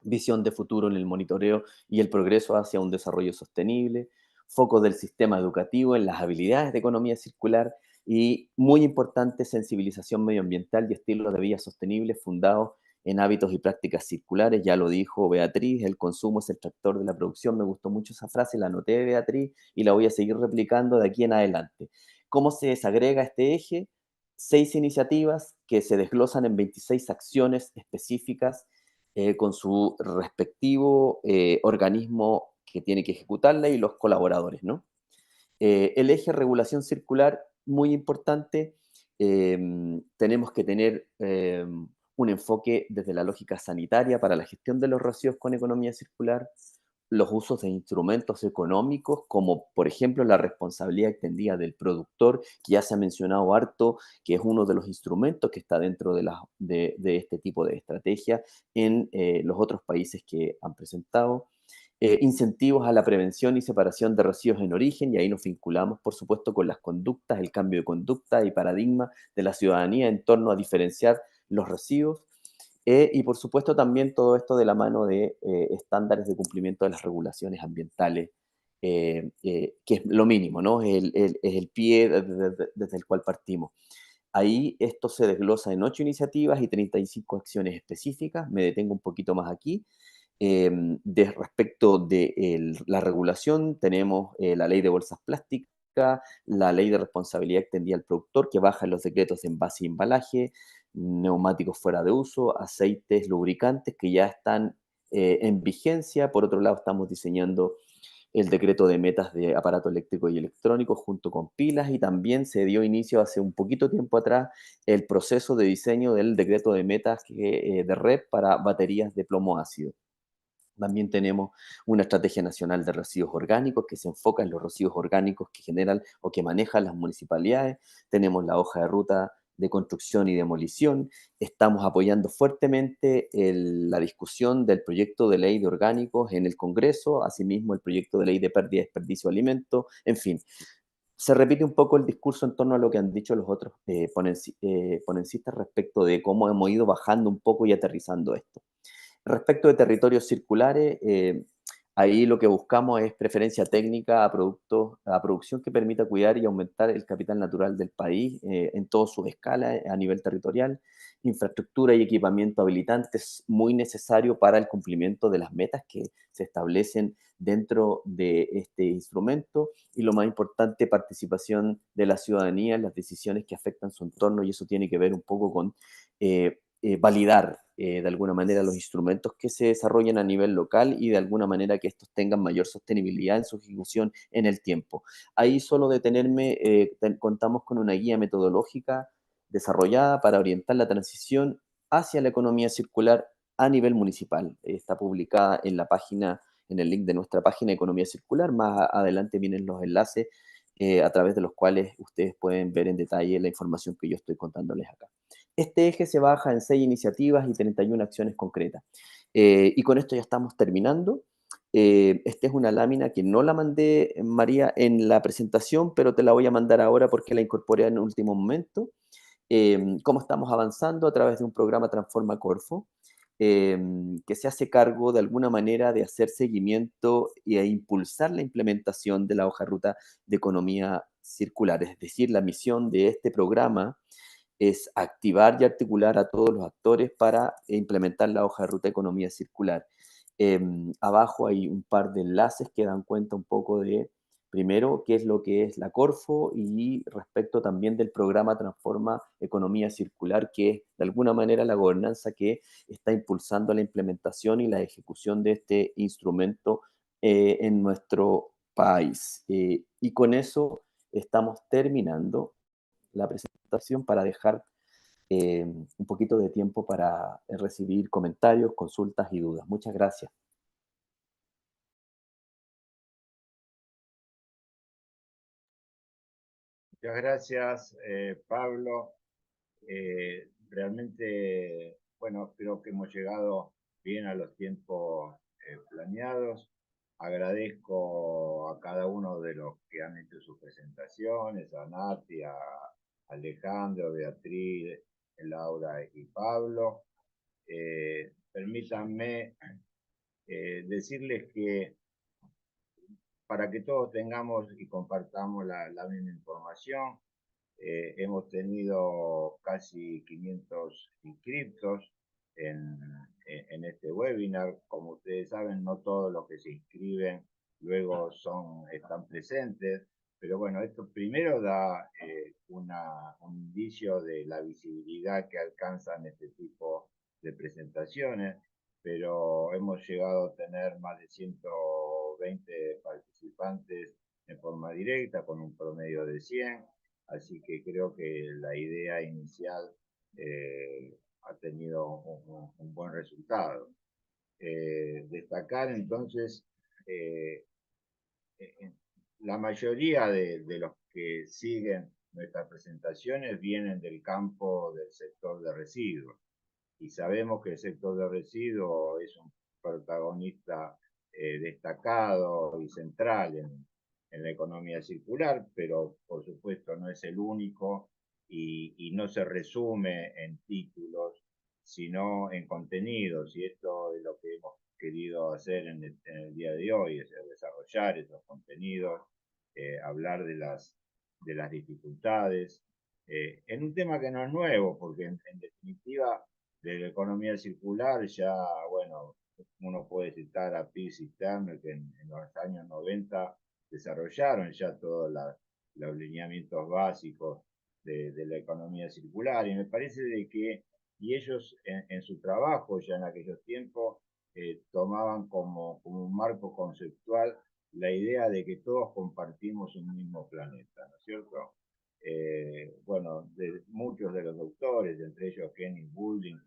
visión de futuro en el monitoreo y el progreso hacia un desarrollo sostenible, foco del sistema educativo en las habilidades de economía circular y, muy importante, sensibilización medioambiental y estilos de vida sostenibles fundados en hábitos y prácticas circulares. Ya lo dijo Beatriz, el consumo es el tractor de la producción. Me gustó mucho esa frase, la anoté, Beatriz, y la voy a seguir replicando de aquí en adelante. ¿Cómo se desagrega este eje? 6 iniciativas que se desglosan en 26 acciones específicas con su respectivo organismo que tiene que ejecutarla y los colaboradores, ¿no? El eje regulación circular, muy importante. Tenemos que tener un enfoque desde la lógica sanitaria para la gestión de los residuos con economía circular, los usos de instrumentos económicos, como por ejemplo la responsabilidad extendida del productor, que ya se ha mencionado harto, que es uno de los instrumentos que está dentro de este tipo de estrategia en los otros países que han presentado. Incentivos a la prevención y separación de residuos en origen, y ahí nos vinculamos, por supuesto, con las conductas, el cambio de conducta y paradigma de la ciudadanía en torno a diferenciar los residuos. Y por supuesto también todo esto de la mano de estándares de cumplimiento de las regulaciones ambientales que es lo mínimo, ¿no? Es el pie desde el cual partimos. Ahí esto se desglosa en 8 iniciativas y 35 acciones específicas. Me detengo un poquito más aquí. Respecto de la regulación, tenemos la ley de bolsas plásticas, la ley de responsabilidad extendida al productor, que baja los decretos de envase y embalaje, neumáticos fuera de uso, aceites, lubricantes, que ya están en vigencia. Por otro lado, estamos diseñando el decreto de metas de aparato eléctrico y electrónico junto con pilas, y también se dio inicio hace un poquito tiempo atrás el proceso de diseño del decreto de metas de red para baterías de plomo ácido. También tenemos una estrategia nacional de residuos orgánicos que se enfoca en los residuos orgánicos que generan o que manejan las municipalidades. Tenemos la hoja de ruta de construcción y demolición. Estamos apoyando fuertemente la discusión del proyecto de ley de orgánicos en el Congreso, asimismo el proyecto de ley de pérdida y desperdicio de alimentos. En fin, se repite un poco el discurso en torno a lo que han dicho los otros ponencistas respecto de cómo hemos ido bajando un poco y aterrizando esto. Respecto de territorios circulares, ahí lo que buscamos es preferencia técnica a producción que permita cuidar y aumentar el capital natural del país en todas sus escalas a nivel territorial, infraestructura y equipamiento habilitantes muy necesario para el cumplimiento de las metas que se establecen dentro de este instrumento, y lo más importante, participación de la ciudadanía en las decisiones que afectan su entorno, y eso tiene que ver un poco con validar de alguna manera los instrumentos que se desarrollan a nivel local y de alguna manera que estos tengan mayor sostenibilidad en su ejecución en el tiempo. Ahí solo detenerme, contamos con una guía metodológica desarrollada para orientar la transición hacia la economía circular a nivel municipal. Está publicada en la página, en el link de nuestra página Economía Circular. Más adelante vienen los enlaces a través de los cuales ustedes pueden ver en detalle la información que yo estoy contándoles acá. Este eje se baja en 6 iniciativas y 31 acciones concretas. Y con esto ya estamos terminando. Esta es una lámina que no la mandé, María, en la presentación, pero te la voy a mandar ahora porque la incorporé en el último momento. Cómo estamos avanzando a través de un programa Transforma Corfo, que se hace cargo de alguna manera de hacer seguimiento e impulsar la implementación de la hoja de ruta de economía circular. Es decir, la misión de este programa es activar y articular a todos los actores para implementar la hoja de ruta de economía circular. Abajo hay un par de enlaces que dan cuenta un poco de, primero, qué es lo que es la Corfo, y respecto también del programa Transforma Economía Circular, que es de alguna manera la gobernanza que está impulsando la implementación y la ejecución de este instrumento en nuestro país. Y con eso estamos terminando la presentación para dejar un poquito de tiempo para recibir comentarios, consultas y dudas. Muchas gracias. Muchas gracias, Pablo. Realmente, bueno, creo que hemos llegado bien a los tiempos planeados. Agradezco a cada uno de los que han hecho sus presentaciones, a Nati, a Alejandro, Beatriz, Laura y Pablo. Permítanme decirles que para que todos tengamos y compartamos la misma información, hemos tenido casi 500 inscriptos en este webinar. Como ustedes saben, no todos los que se inscriben luego están presentes, pero bueno, esto primero da un indicio de la visibilidad que alcanzan este tipo de presentaciones, pero hemos llegado a tener más de 120 participantes en forma directa, con un promedio de 100. Así que creo que la idea inicial ha tenido un buen resultado. Destacar entonces, la mayoría de los que siguen nuestras presentaciones vienen del campo del sector de residuos. Y sabemos que el sector de residuos es un protagonista destacado y central en la economía circular, pero por supuesto no es el único y no se resume en títulos, sino en contenidos, y esto es lo que hemos querido hacer en el día de hoy, es desarrollar esos contenidos, hablar de las dificultades, en un tema que no es nuevo, porque en definitiva de la economía circular ya, bueno, uno puede citar a Pearce y Turner, que en los años 90 desarrollaron ya todos los lineamientos básicos de la economía circular, y me parece de que, y ellos en su trabajo ya en aquellos tiempos tomaban como un marco conceptual la idea de que todos compartimos un mismo planeta, ¿no es cierto? Bueno, muchos de los doctores, entre ellos Kenny Boulding,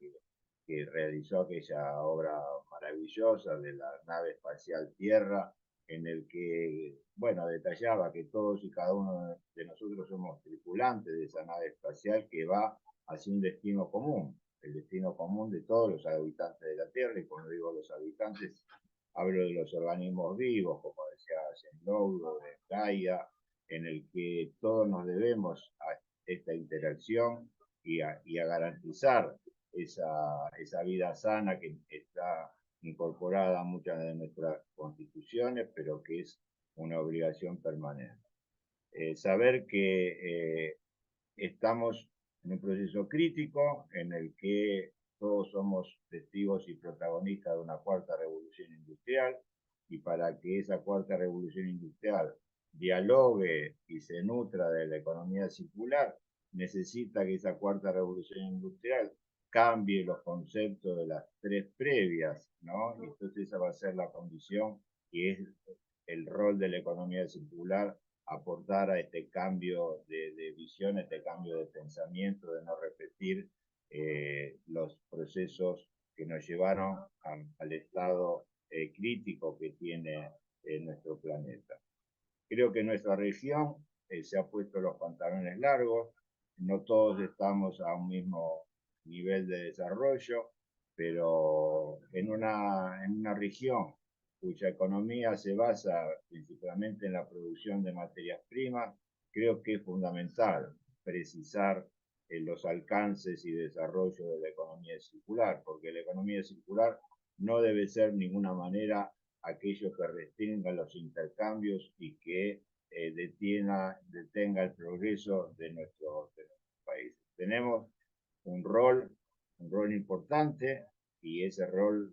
que realizó aquella obra maravillosa de la nave espacial Tierra, en el que, bueno, detallaba que todos y cada uno de nosotros somos tripulantes de esa nave espacial que va hacia un destino común, el destino común de todos los habitantes de la Tierra, y cuando digo los habitantes, hablo de los organismos vivos, como decía Shenlou, de Gaia, en el que todos nos debemos a esta interacción y a garantizar esa vida sana que está incorporada a muchas de nuestras constituciones, pero que es una obligación permanente. Saber que estamos en un proceso crítico en el que todos somos testigos y protagonistas de una cuarta revolución industrial, y para que esa cuarta revolución industrial dialogue y se nutra de la economía circular, necesita que esa cuarta revolución industrial cambie los conceptos de las tres previas, ¿no? Y entonces esa va a ser la condición y es el rol de la economía circular, aportar a este cambio de visión, este cambio de pensamiento, de no repetir los procesos que nos llevaron al estado crítico que tiene nuestro planeta. Creo que nuestra región se ha puesto los pantalones largos, no todos estamos a un mismo nivel de desarrollo, pero en una región cuya economía se basa principalmente en la producción de materias primas, creo que es fundamental precisar los alcances y desarrollo de la economía circular, porque la economía circular no debe ser de ninguna manera aquello que restringa los intercambios y que detenga el progreso de nuestro país. Tenemos un rol importante, y ese rol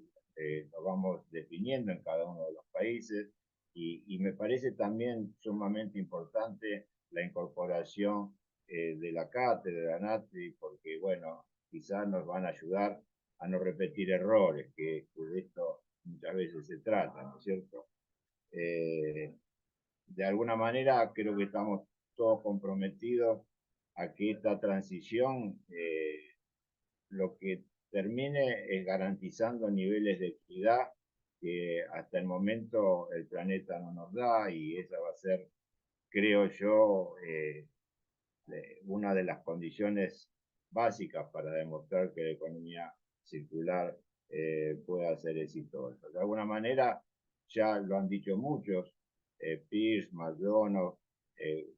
lo vamos definiendo en cada uno de los países, y me parece también sumamente importante la incorporación de la cátedra, de la NATRI, porque, bueno, quizás nos van a ayudar a no repetir errores, que de esto muchas veces se trata, ¿no es cierto? De alguna manera creo que estamos todos comprometidos a que esta transición lo que termine es garantizando niveles de equidad que hasta el momento el planeta no nos da, y esa va a ser, creo yo, una de las condiciones básicas para demostrar que la economía circular pueda ser exitosa. De alguna manera, ya lo han dicho muchos, Pearce, McDonough,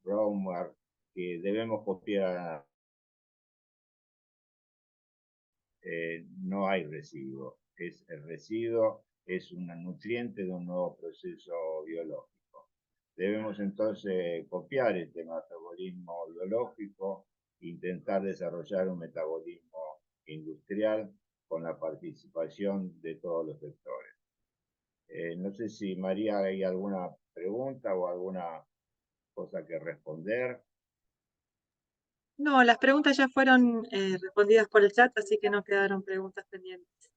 Romer, que debemos copiar. No hay residuo. El residuo es un nutriente de un nuevo proceso biológico. Debemos entonces copiar este metabolismo biológico, intentar desarrollar un metabolismo industrial con la participación de todos los sectores. No sé si, María, hay alguna pregunta o alguna cosa que responder. No, las preguntas ya fueron respondidas por el chat, así que no quedaron preguntas pendientes.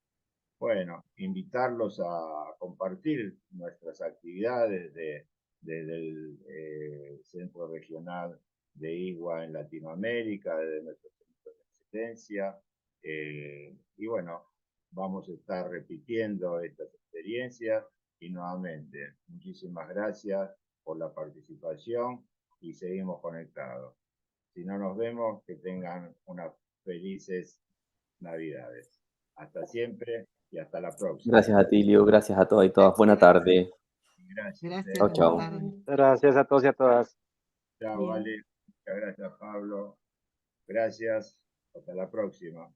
Bueno, invitarlos a compartir nuestras actividades desde el Centro Regional de IGUA en Latinoamérica, desde nuestro centro de excelencia. Y bueno, vamos a estar repitiendo estas experiencias, y nuevamente, muchísimas gracias por la participación y seguimos conectados. Si no nos vemos, que tengan unas felices Navidades. Hasta siempre y hasta la próxima. Gracias a Tilio, gracias a todas y todas. Buena tarde. Gracias. Chao, chao. Gracias a todos y a todas. Chao, Ale. Muchas gracias, Pablo. Gracias. Hasta la próxima.